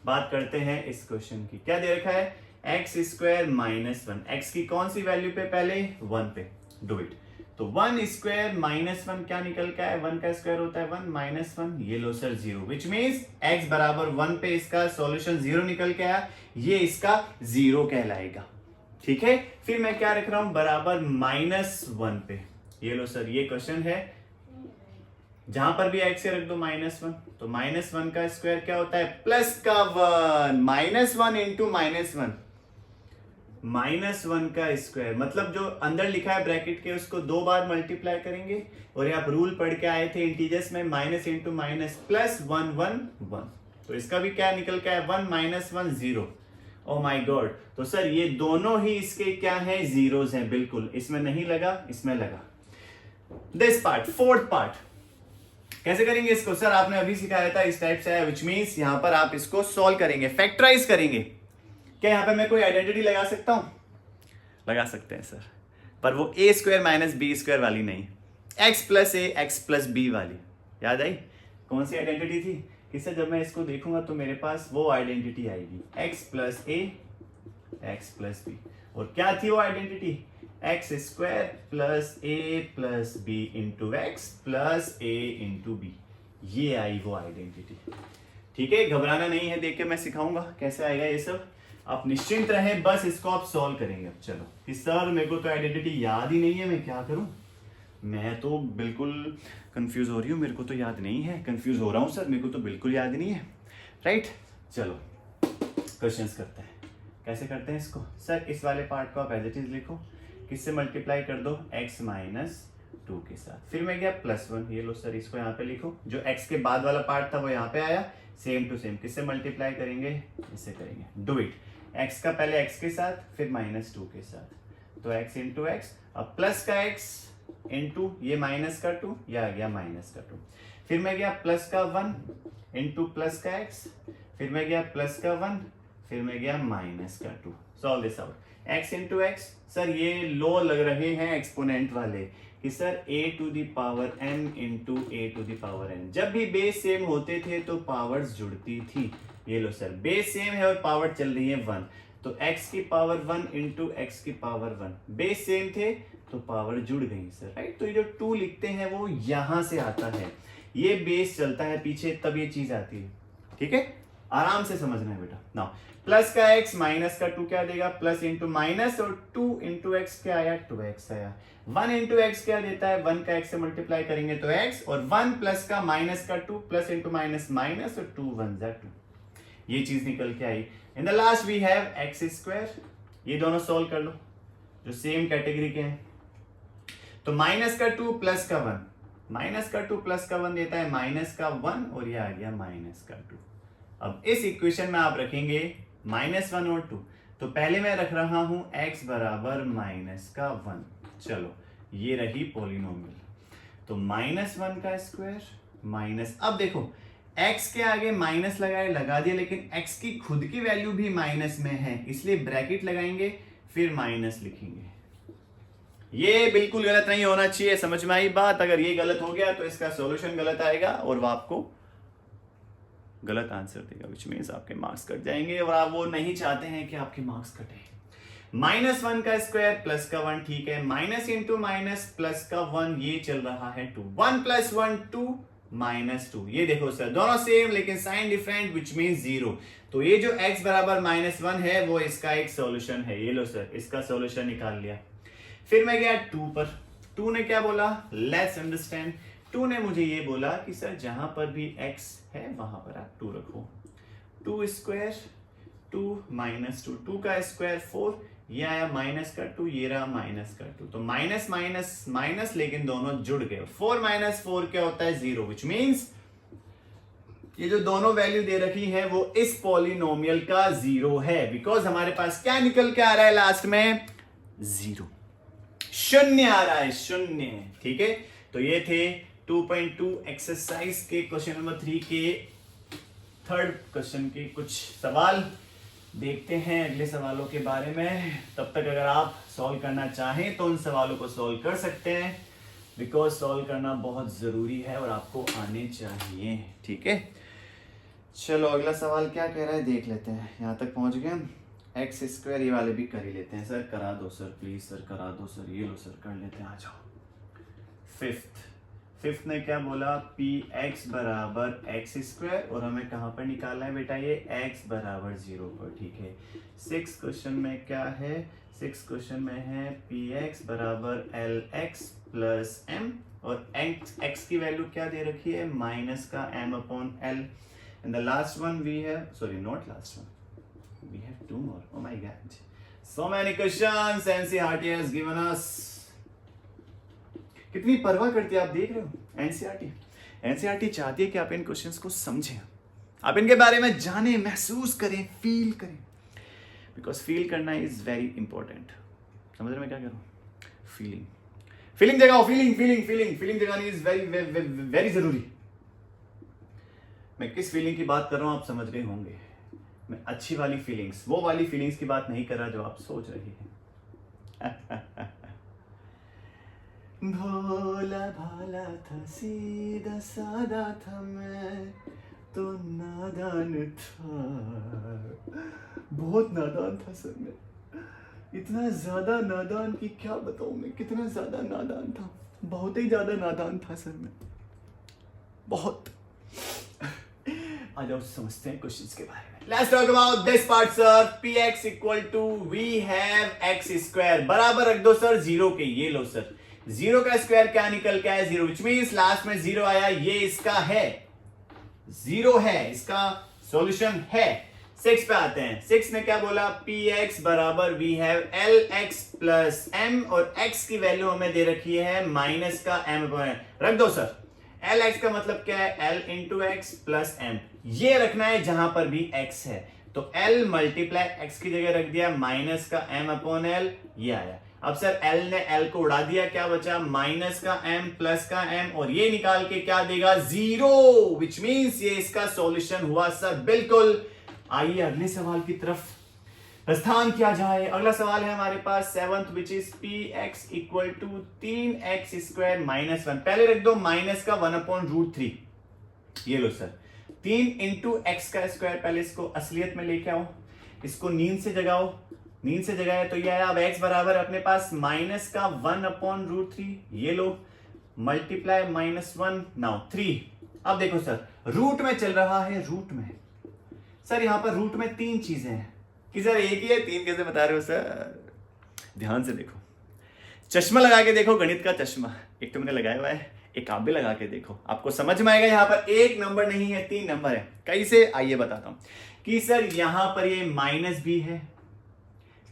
बात करते हैं इस क्वेश्चन की, क्या दे रखा है x² -1, x की कौन सी वैल्यू पे, पहले 1 पे, डू इट। तो 1 स्क्वायर माइनस 1 क्या निकल के आए, 1 का स्क्वायर होता है 1 माइनस 1, ये लो सर 0, विच मीन्स x बराबर 1 पे इसका सॉल्यूशन 0 निकल के आया, ये इसका 0 कहलाएगा। ठीक है, फिर मैं क्या रख रहा हूं, बराबर -1 पे, ये लो सर, ये क्वेश्चन है, जहां पर भी x से रख दो -1, तो -1 का स्क्वायर क्या होता है, प्लस का 1, -1 इंटू -1, -1 का स्क्वायर, मतलब जो अंदर लिखा है ब्रैकेट के उसको 2 बार मल्टीप्लाई करेंगे, और आप रूल पढ़ के आए थे इंटीजर्स में, माइनस इंटू माइनस प्लस 1 1 1, तो इसका भी क्या निकल के आया, 1 -1 0। ओ माय गॉड, तो सर ये दोनों ही इसके क्या है, जीरोस हैं, बिल्कुल, इसमें नहीं लगा, इसमें लगा। दिस पार्ट, फोर्थ पार्ट कैसे करेंगे इसको, सर आपने अभी सिखाया था, इस टाइप से आया, विच मीन्स यहां पर आप इसको सॉल्व करेंगे, फैक्टराइज करेंगे। क्या यहां पे मैं कोई आइडेंटिटी लगा सकता हूं, लगा सकते हैं सर, पर वो a square minus B square वाली नहीं, x plus A x plus B वाली, याद आई कौन सी आइडेंटिटी थी, कि सर जब मैं इसको देखूंगा तो मेरे पास वो आइडेंटिटी आएगी, x plus A x plus B, और क्या थी वो identity, x square plus A plus B into x plus A into B, ये आई वो आइडेंटिटी। ठीक है, घबराना नहीं है, देख के मैं सिखाऊंगा कैसे आएगा ये सब, आप निश्चिंत रहें, बस इसको आप सॉल्व करेंगे। अब चलो कि सर मेरे को तो आइडेंटिटी याद ही नहीं है, मैं क्या करूं, मैं तो बिल्कुल कंफ्यूज हो रही हूँ, मेरे को तो याद नहीं है, कंफ्यूज हो रहा हूँ सर, मेरे को तो बिल्कुल याद नहीं है, राइट। चलो क्वेश्चंस करते हैं, कैसे करते हैं इसको, सर इस वाले पार्ट को आप एज इट इज लिखो, किससे मल्टीप्लाई कर दो, x माइनस 2 के साथ, फिर मैं गया +1, ये लो सर इसको यहाँ पे लिखो, जो x के बाद वाला पार्ट था वो यहाँ पे आया, सेम टू सेम, किससे मल्टीप्लाई करेंगे, इससे करेंगे, डू इट, x का पहले x के साथ, फिर -2 के साथ, तो x इंटू एक्स, अब प्लस का x इंटू ये माइनस का 2, ये आ गया माइनस का 2, फिर मैं गया प्लस का 1 इंटू प्लस का x, फिर मैं गया प्लस का 1, फिर मैं गया माइनस का 2, solve this out, x into X, sir ये लो लग रहे हैं एक्सपोनेंट वाले, कि sir a to the power n into a to the power n, जब भी बेस सेम होते थे तो पावर्स जुड़ती थी, ये लो सर बेस सेम है और पावर चल रही है 1, तो x की पावर 1 इंटू एक्स की पावर 1, बेस सेम थे तो पावर जुड़ गई सर, राइट। तो ये जो 2 लिखते हैं वो यहां से आता है, ये बेस चलता है पीछे तब ये चीज आती है, ठीक है, आराम से समझना है बेटा। नाउ प्लस का x माइनस का 2 क्या देगा, प्लस इंटू माइनस, और 2 इंटू एक्स क्या आया, 2x आया, 1 इंटू एक्स क्या देता है, 1 का x से मल्टीप्लाई करेंगे तो x, और 1 प्लस का माइनस का 2, प्लस इंटू माइनस माइनस, और 2 1 जा 2, ये चीज निकल के आई। In the last we have x square, ये दोनों सोल्व कर लो जो सेम कैटेगरी के हैं, तो माइनस का 2 प्लस का 1, माइनस का 2 प्लस का 1 देता है माइनस का 1, और ये आ गया माइनस का 2। अब इस इक्वेशन में आप रखेंगे -1 और 2, तो पहले मैं रख रहा हूं x बराबर माइनस का 1, चलो ये रही पॉलिनोमियल, तो -1 का स्क्वायर माइनस, अब देखो x के आगे माइनस लगाए, लगा दिया, लेकिन x की खुद की वैल्यू भी माइनस में है, इसलिए ब्रैकेट लगाएंगे, फिर माइनस लिखेंगे, ये बिल्कुल गलत नहीं होना चाहिए, समझ में आई बात, अगर ये गलत हो गया तो इसका सॉल्यूशन गलत आएगा और वो आपको गलत आंसर देगा, विच मीन्स आपके मार्क्स कट जाएंगे, और आप वो नहीं चाहते हैं कि आपके मार्क्स कटे। -1 का स्क्वायर प्लस का 1, ठीक है, माइनस इंटू माइनस प्लस का 1, ये चल रहा है 2, 1 प्लस 1 2 -2, ये देखो सर दोनों सेम लेकिन साइन डिफरेंट, विच मीन्स 0, तो ये जो x बराबर -1 है वो इसका एक सॉल्यूशन है, ये लो सर इसका सॉल्यूशन निकाल लिया। फिर मैं गया 2 पर, 2 ने क्या बोला, लेट्स अंडरस्टैंड, 2 ने मुझे ये बोला कि सर जहां पर भी x है वहां पर आप 2 रखो, 2 स्क्वायर 2 माइनस 2, 2 का स्क्वायर 4, ये आया माइनस का 2, ये रहा माइनस का 2, तो माइनस माइनस माइनस, लेकिन दोनों जुड़ गए, 4 माइनस 4 क्या होता है, 0, विच मीन्स ये जो दोनों वैल्यू दे रखी है वो इस पॉलिनोमियल का 0 है, बिकॉज हमारे पास क्या निकल के आ रहा है लास्ट में, 0, शून्य आ रहा है, शून्य, ठीक है। तो ये थे 2.2 एक्सरसाइज के क्वेश्चन नंबर 3 के थर्ड क्वेश्चन के कुछ सवाल, देखते हैं अगले सवालों के बारे में। तब तक अगर आप सॉल्व करना चाहें तो उन सवालों को सॉल्व कर सकते हैं, बिकॉज सॉल्व करना बहुत जरूरी है और आपको आने चाहिए, ठीक है। चलो अगला सवाल क्या कह रहा है देख लेते हैं, यहाँ तक पहुंच गए हम, एक्स स्क्वायर, ये वाले भी कर ही लेते हैं, सर करा दो सर प्लीज, सर करा दो सर, ये लो सर कर लेते हैं, आ जाओ फिफ्थ ने क्या बोला, पी एक्स बराबर एक्स स्क्वायर, और हमें कहाँ पर निकालना है बेटा, ये एक्स बराबर 0 पर, ठीक है। सिक्स क्वेश्चन में क्या है, सिक्स क्वेश्चन में है पी एक्स बराबर एल एक्स प्लस एम, और एक्स की वैल्यू क्या दे रखी है, माइनस का M upon L. And the last one we have, sorry not last one, we have two more. Oh my god, so many questions NCERT has given us. कितनी परवाह करती है, आप देख रहे हो। एनसीईआरटी चाहती है कि आप इन क्वेश्चंस को समझें, आप इनके बारे में जानें, महसूस करें, फील करें, बिकॉज फील करना इज वेरी इंपॉर्टेंट। समझ रहे मैं क्या करूं, फीलिंग जगाओ, फीलिंग जगानी इज वेरी जरूरी। मैं किस फीलिंग की बात कर रहा हूं आप समझ रहे होंगे। मैं अच्छी वाली फीलिंग्स, वो वाली फीलिंग्स की बात नहीं कर रहा जो आप सोच रहे हैं। भोला भाला था, सीधा सादा था, मैं तो नादान था, बहुत नादान था सर मैं, इतना ज्यादा नादान कि क्या बताऊं मैं, कितना ज्यादा नादान था, बहुत ही ज्यादा नादान था सर मैं, बहुत। आज आप समझते हैं क्वेश्चंस के बारे में। Let's talk about this part sir. Px equal to we have x square बराबर रख दो सर 0 के, ये लो सर, 0 का स्क्वायर क्या निकल के आया, 0, which means लास्ट में 0 आया, ये इसका है, 0 है, इसका सॉल्यूशन है। 6 पे आते हैं, 6 ने क्या बोला, px बराबर we have lx plus m, और x की वैल्यू हमें दे रखी है माइनस का m रख दो सर। lx का मतलब क्या है, l into x plus m, ये रखना है जहां पर भी x है, तो l मल्टीप्लाई x की जगह रख दिया माइनस का m अपॉन l, ये आया। अब सर l ने l को उड़ा दिया, क्या बचा, माइनस का m प्लस का m, और ये निकाल के क्या देगा, 0, विच मीन्स ये इसका सॉल्यूशन हुआ सर, बिल्कुल। आइए अगले सवाल की तरफ प्रस्थान किया जाए। अगला सवाल है हमारे पास 7th which is px equal to 3x square minus 1, पहले रख दो माइनस का 1 अपॉन रूट 3, ये लो सर, 3 इंटू एक्स का स्क्वायर, पहले इसको असलियत में लेके आओ, इसको नींद से जगाओ, नींद से जगाया तो ये आया, अब x बराबर अपने पास माइनस का 1 अपॉन रूट 3, ये लो, मल्टीप्लाई माइनस 1, नाउ 3। अब देखो सर, रूट में चल रहा है, रूट में सर, यहां पर रूट में 3 चीजें हैं कि सर एक ही है, 3 कैसे बता रहे हो सर, ध्यान से देखो, चश्मा लगा के देखो, गणित का चश्मा, एक तो मैंने लगाया हुआ है, एक आप भी लगा के देखो, आपको समझ में आएगा। यहां पर एक नंबर नहीं है, 3 नंबर है। कैसे, आइए बताता हूं कि सर यहां पर ये माइनस भी है,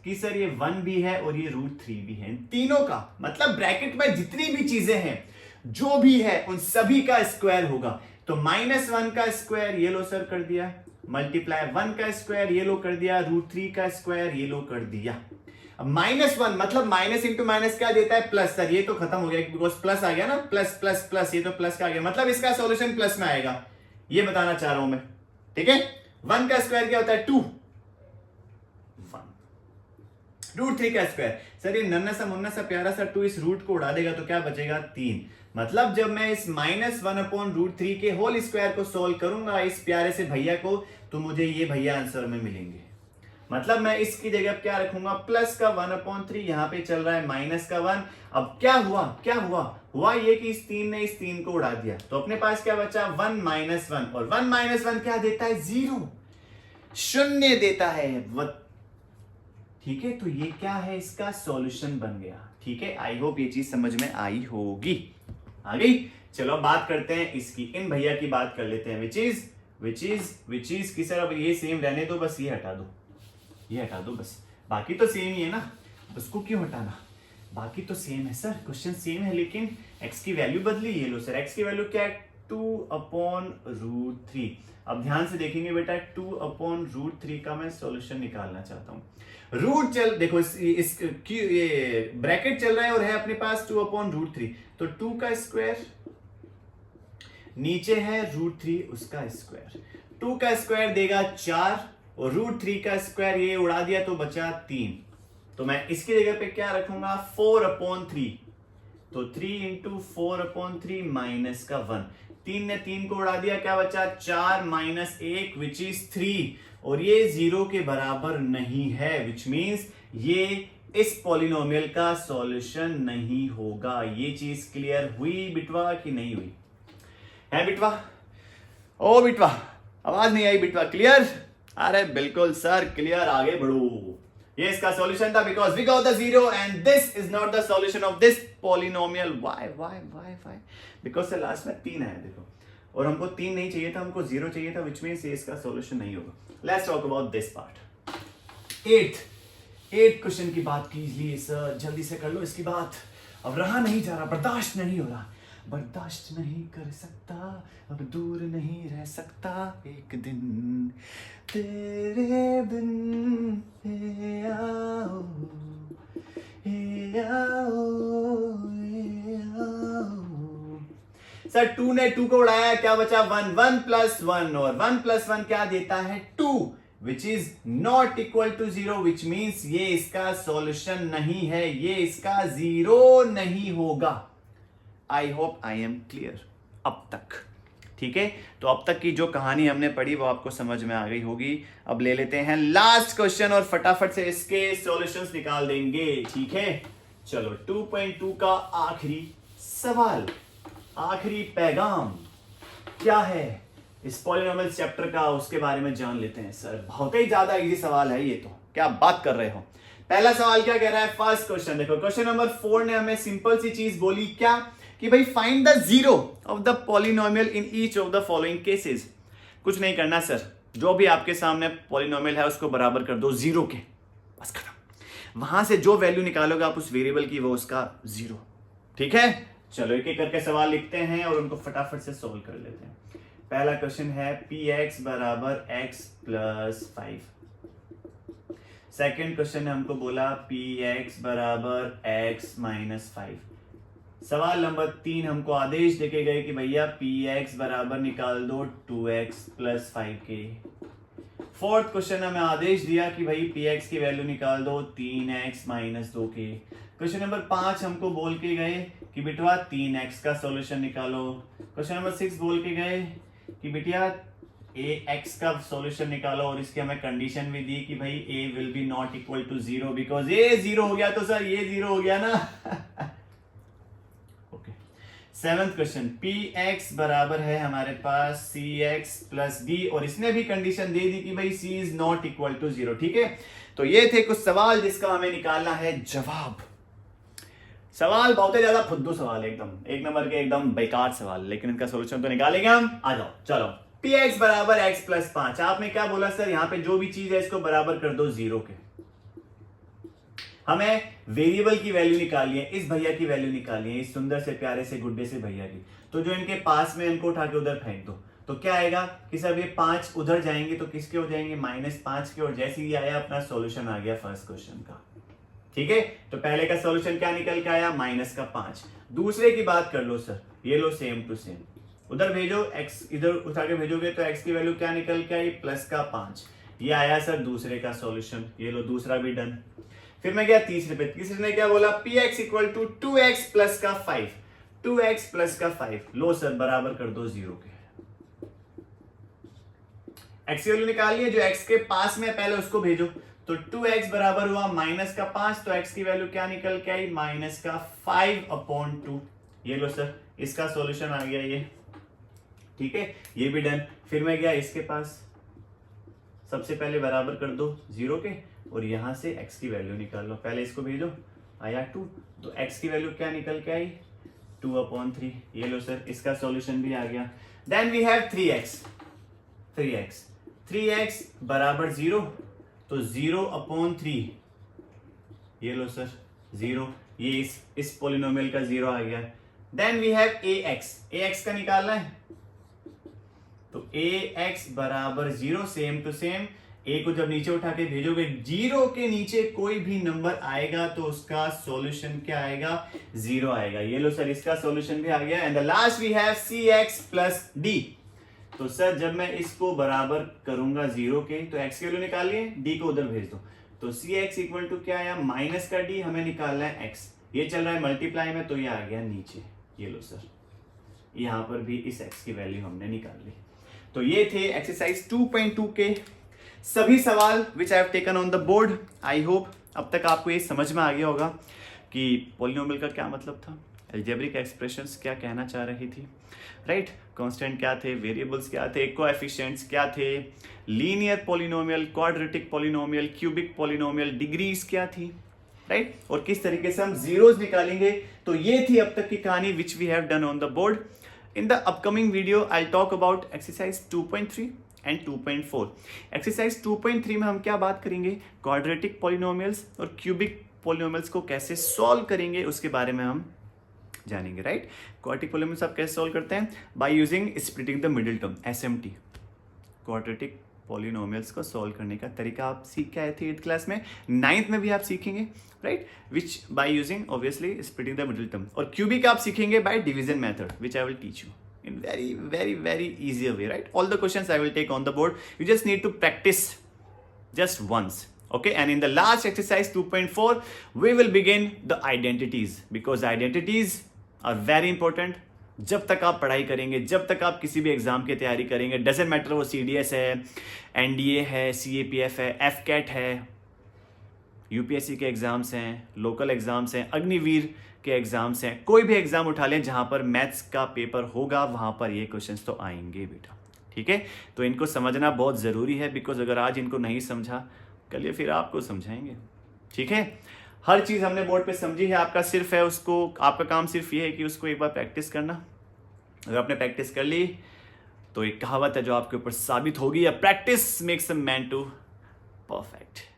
कि सर ये 1 भी है, और ये रूट 3 भी है, तीनों का मतलब ब्रैकेट में जितनी भी चीजें हैं, जो भी है, उन सभी का स्क्वायर होगा। तो माइनस 1 का स्क्वायर ये लो सर कर दिया, मल्टीप्लाई 1 का स्क्वायर ये लो कर दिया, रूट 3 का स्क्वायर ये लो कर दिया। अब माइनस 1 मतलब माइनस इंटू माइनस क्या देता है, प्लस। सर ये तो खत्म हो गया, बिकॉज प्लस आ गया ना, प्लस प्लस प्लस, ये तो प्लस का आ गया, मतलब इसका सॉल्यूशन प्लस में आएगा, ये बताना चाह रहा हूं मैं, ठीक है। 1 का स्क्वायर क्या होता है, 2, 1 रूट 3 का स्क्वायर, सर ये नन्ना सा मुन्ना सा प्यारा सा 2 इस रूट को उड़ा देगा तो क्या बचेगा, 3। मतलब जब मैं इस माइनस 1 अपॉन रूट 3 के होल स्क्वायर को सोल्व करूंगा इस प्यारे से भैया को, तो मुझे ये भैया आंसर में मिलेंगे। मतलब मैं इसकी जगह क्या रखूंगा, प्लस का 1 अपॉन 3, यहां पे चल रहा है माइनस का 1। अब क्या हुआ ये कि इस 3 ने इस 3 को उड़ा दिया, तो अपने पास क्या बचा, 1 माइनस 1, और 1 माइनस 1 क्या देता है, 0, शून्य देता है। ठीक है, तो ये क्या है, इसका सॉल्यूशन बन गया। ठीक है, आई होप ये चीज समझ में आई होगी, आ गई। चलो बात करते हैं इसकी, इन भैया की बात कर लेते हैं, विच इज कि सर अब ये सेम रहने दो, बस ये हटा दो बस, बाकी तो सेम ही है ना, उसको क्यों हटाना, बाकी तो सेम है सर, क्वेश्चन सेम है, लेकिन x की वैल्यू बदली। ये लो सर, x की वैल्यू क्या है, 2 अपॉन रूट 3। अब ध्यान से देखेंगे बेटा, 2 अपॉन रूट 3 का मैं सॉल्यूशन निकालना चाहता हूं। रूट चल देखो, ये ब्रैकेट चल रहा है और है अपने पास 2 अपॉन रूट 3, तो 2 का स्क्वायर, नीचे है रूट 3 उसका स्क्वायर, 2 का स्क्वायर देगा 4, और रूट 3 का स्क्वायर ये उड़ा दिया तो बचा 3। तो मैं इसकी जगह पे क्या रखूंगा, 4 अपॉन 3, तो 3 इंटू 4 अपॉन 3 माइनस का 1, 3 ने 3 को उड़ा दिया, क्या बचा, 4 माइनस 1 विच इज 3, और ये 0 के बराबर नहीं है, विच मीन्स ये इस पॉलिनोमियल का सॉल्यूशन नहीं होगा। ये चीज क्लियर हुई बिटवा कि नहीं हुई है बिटवा? ओ बिटवा, आवाज नहीं आई बिटवा, क्लियर? अरे बिल्कुल सर क्लियर, आगे बढ़ो। ये इसका सॉल्यूशन था because we got the zero and this is not the solution of this polynomial. Why why why why? Because से लास्ट में 3 आया देखो, और हमको 3 नहीं चाहिए था, हमको 0 चाहिए था, विच मींस ये इसका सॉल्यूशन नहीं होगा। Let's talk about this part. 8 question की बात कीजिए सर, जल्दी से कर लो इसकी बात। अब रहा नहीं जा रहा, बर्दाश्त नहीं हो रहा, बर्दाश्त नहीं कर सकता, अब दूर नहीं रह सकता एक दिन तेरे बिन। हे आओ, हे आओ, हे आओ। सर 2 ने 2 को उड़ाया, क्या बचा? 1, 1 + 1, और 1 + 1 क्या देता है? 2, which is not equal to 0, which means ये इसका सॉल्यूशन नहीं है, ये इसका 0 नहीं होगा। I hope I am clear अब तक, ठीक है? तो अब तक की जो कहानी हमने पढ़ी वो आपको समझ में आ गई होगी। अब ले लेते हैं लास्ट क्वेश्चन और फटाफट से इसके सॉल्यूशंस निकाल देंगे, ठीक है? चलो 2.2 का आखिरी सवाल, आखिरी पैगाम क्या है इस पॉलिनोमियल चैप्टर का, उसके बारे में जान लेते हैं। सर बहुत ही ज्यादा इजी सवाल है ये, तो क्या बात कर रहे हो। पहला सवाल क्या कह रहा है? फर्स्ट क्वेश्चन देखो, क्वेश्चन नंबर 4 ने हमें सिंपल सी चीज बोली, क्या कि भाई find the zero of the polynomial in each of the following cases. कुछ नहीं करना सर, जो भी आपके सामने पॉलिनोमियल है उसको बराबर कर दो 0 के, बस खत्म। वहां से जो वैल्यू निकालोगे आप उस वेरिएबल की, वो उसका 0, ठीक है? चलो एक एक करके सवाल लिखते हैं और उनको फटाफट से सोल्व कर लेते हैं। पहला क्वेश्चन है px = x + 5। सेकेंड क्वेश्चन ने हमको बोला px = x - 5। सवाल नंबर 3 हमको आदेश देके गए कि भैया px बराबर निकाल दो 2x + 5 के। फोर्थ क्वेश्चन हमें आदेश दिया कि भाई px की वैल्यू निकाल दो 3x - 2 के। क्वेश्चन नंबर 5 हमको बोल के गए कि बेटवा 3x का सॉल्यूशन निकालो। क्वेश्चन नंबर 6 बोल के गए कि बेटिया ax का सॉल्यूशन निकालो, और इसकी हमें कंडीशन भी दी कि भाई a will be not equal to 0, because a 0 हो गया तो सर ये 0 हो गया ना। ओके, सेवेंथ क्वेश्चन px बराबर है हमारे पास cx + d, और इसने भी कंडीशन दे दी कि भाई c is not equal to 0, ठीक है? तो ये थे कुछ सवाल जिसका हमें निकालना है जवाब। सवाल बहुत ही ज्यादा फुद्दू सवाल है, एकदम एक नंबर के एकदम बेकार सवाल, लेकिन इनका सॉल्यूशन तो निकालेंगे हम। आ जाओ चलो, px = x + 5। आपने क्या बोला सर? यहाँ पे जो भी चीज है इसको बराबर कर दो 0 के। हमें वेरिएबल की वैल्यू निकालनी है, इस भैया की वैल्यू निकालनी है, इस सुंदर से प्यारे से गुड्डे से भैया की। तो जो इनके पास में, इनको उठा के उधर फेंक दो, तो क्या आएगा कि सब ये 5 उधर जाएंगे तो किसके हो जाएंगे? -5 के। और जैसे ही आया अपना सॉल्यूशन आ गया फर्स्ट क्वेश्चन का, ठीक है? तो पहले का सॉल्यूशन क्या निकल के आया? -5। दूसरे की बात कर लो सर, ये लो सेम टू सेम, उधर भेजो, x इधर उठा के भेजोगे तो x की वैल्यू क्या निकल के आई? +5। ये आया सर दूसरे का सॉल्यूशन, ये लो दूसरा भी डन। फिर मैं गया तीसरे पे, तीसरे ने क्या बोला? px = 2x + 5। 2x + 5 लो सर बराबर कर दो 0 के। x की वैल्यू निकालिए, जो x के पास में पहले उसको भेजो, तो 2x बराबर हुआ -5, तो x की वैल्यू क्या निकल के आई? -5/2। ये लो सर, इसका सॉल्यूशन आ गया ये, ठीक है? ये भी डन। फिर मैं गया इसके पास, सबसे पहले बराबर कर दो 0 के, और यहां से x की वैल्यू निकाल लो। पहले इसको भेजो, आया 2, तो x की वैल्यू क्या निकल के आई? 2/3। ये लो सर, इसका सॉल्यूशन भी आ गया। देन वी हैव 3x बराबर 0, तो 0/3। ये लो सर 0, ये इस पॉलिनोमियल का 0 आ गया। देन वी हैव ax का निकालना है, तो ax बराबर 0, सेम टू सेम। a को जब नीचे उठा के भेजोगे, 0 के नीचे कोई भी नंबर आएगा तो उसका सॉल्यूशन क्या आएगा? 0 आएगा। ये लो सर, इसका सॉल्यूशन भी आ गया। And the last we have cx + d। तो सर जब मैं इसको बराबर करूंगा 0 के, तो x की वैल्यू निकालिए, d को उधर भेज दो, तो cx = क्या आया? -d, हमें निकालना है x। ये चल रहा है मल्टीप्लाई में, तो ये आ गया नीचे। ये लो सर, यहां पर भी इस x की वैल्यू हमने निकाल ली। तो ये थे एक्सरसाइज 2.2 के सभी सवाल which I have taken on the board. I hope अब तक आपको ये समझ में आ गया होगा कि पॉलिनोमियल का क्या मतलब था, अलजेब्रिक एक्सप्रेशंस क्या कहना चाह रही थी, राइट, कांस्टेंट क्या थे, वेरिएबल्स क्या थे, कोएफिशिएंट्स क्या थे, linear polynomial, quadratic polynomial, cubic polynomial, degrees क्या थी, राइट, और किस तरीके से हम जीरोस निकालेंगे। तो ये थी अब तक की कहानी which we have done on the board. In the upcoming video I talk about exercise 2.3 and 2.4। Exercise 2.3 में हम क्या बात करेंगे, क्वाड्रेटिक पॉलिनोमियल्स और क्यूबिक पॉलिनोमियल्स को कैसे सॉल्व करेंगे उसके बारे में हम जानेंगे, राइट। क्वाड्रेटिक पॉलिनोमियल्स आप कैसे सॉल्व करते हैं, by using splitting the middle term, SMT. Quadratic polynomials को सॉल्व करने का तरीका आप सीख के आए थे 8th क्लास में, 9th में भी आप सीखेंगे, right, which by using obviously splitting the middle term. और क्यूबिक आप सीखेंगे by division method, which I will teach you in very easier way, right? All the questions I will take on the board. You just need to practice just once, okay? And in the last exercise 2.4 we will begin the identities, because identities are very important. जब तक आप पढ़ाई करेंगे, जब तक आप किसी भी एग्जाम की तैयारी करेंगे, डजेंट मैटर वो CDS है, NDA है, CAPF है, FCAT है, UPSC के एग्जाम्स हैं, लोकल एग्जाम्स हैं, अग्निवीर के एग्जाम्स हैं, कोई भी एग्जाम उठा लें जहां पर मैथ्स का पेपर होगा वहां पर ये क्वेश्चंस तो आएंगे बेटा, ठीक है। तो इनको समझना बहुत ज़रूरी है, बिकॉज अगर आज इनको नहीं समझा कल ये फिर आपको समझाएंगे, ठीक है। हर चीज़ हमने बोर्ड पे समझी है, आपका सिर्फ है उसको, आपका काम सिर्फ ये है कि उसको एक बार प्रैक्टिस करना। अगर आपने प्रैक्टिस कर ली तो एक कहावत है जो आपके ऊपर साबित होगी, या practice makes a man to perfect.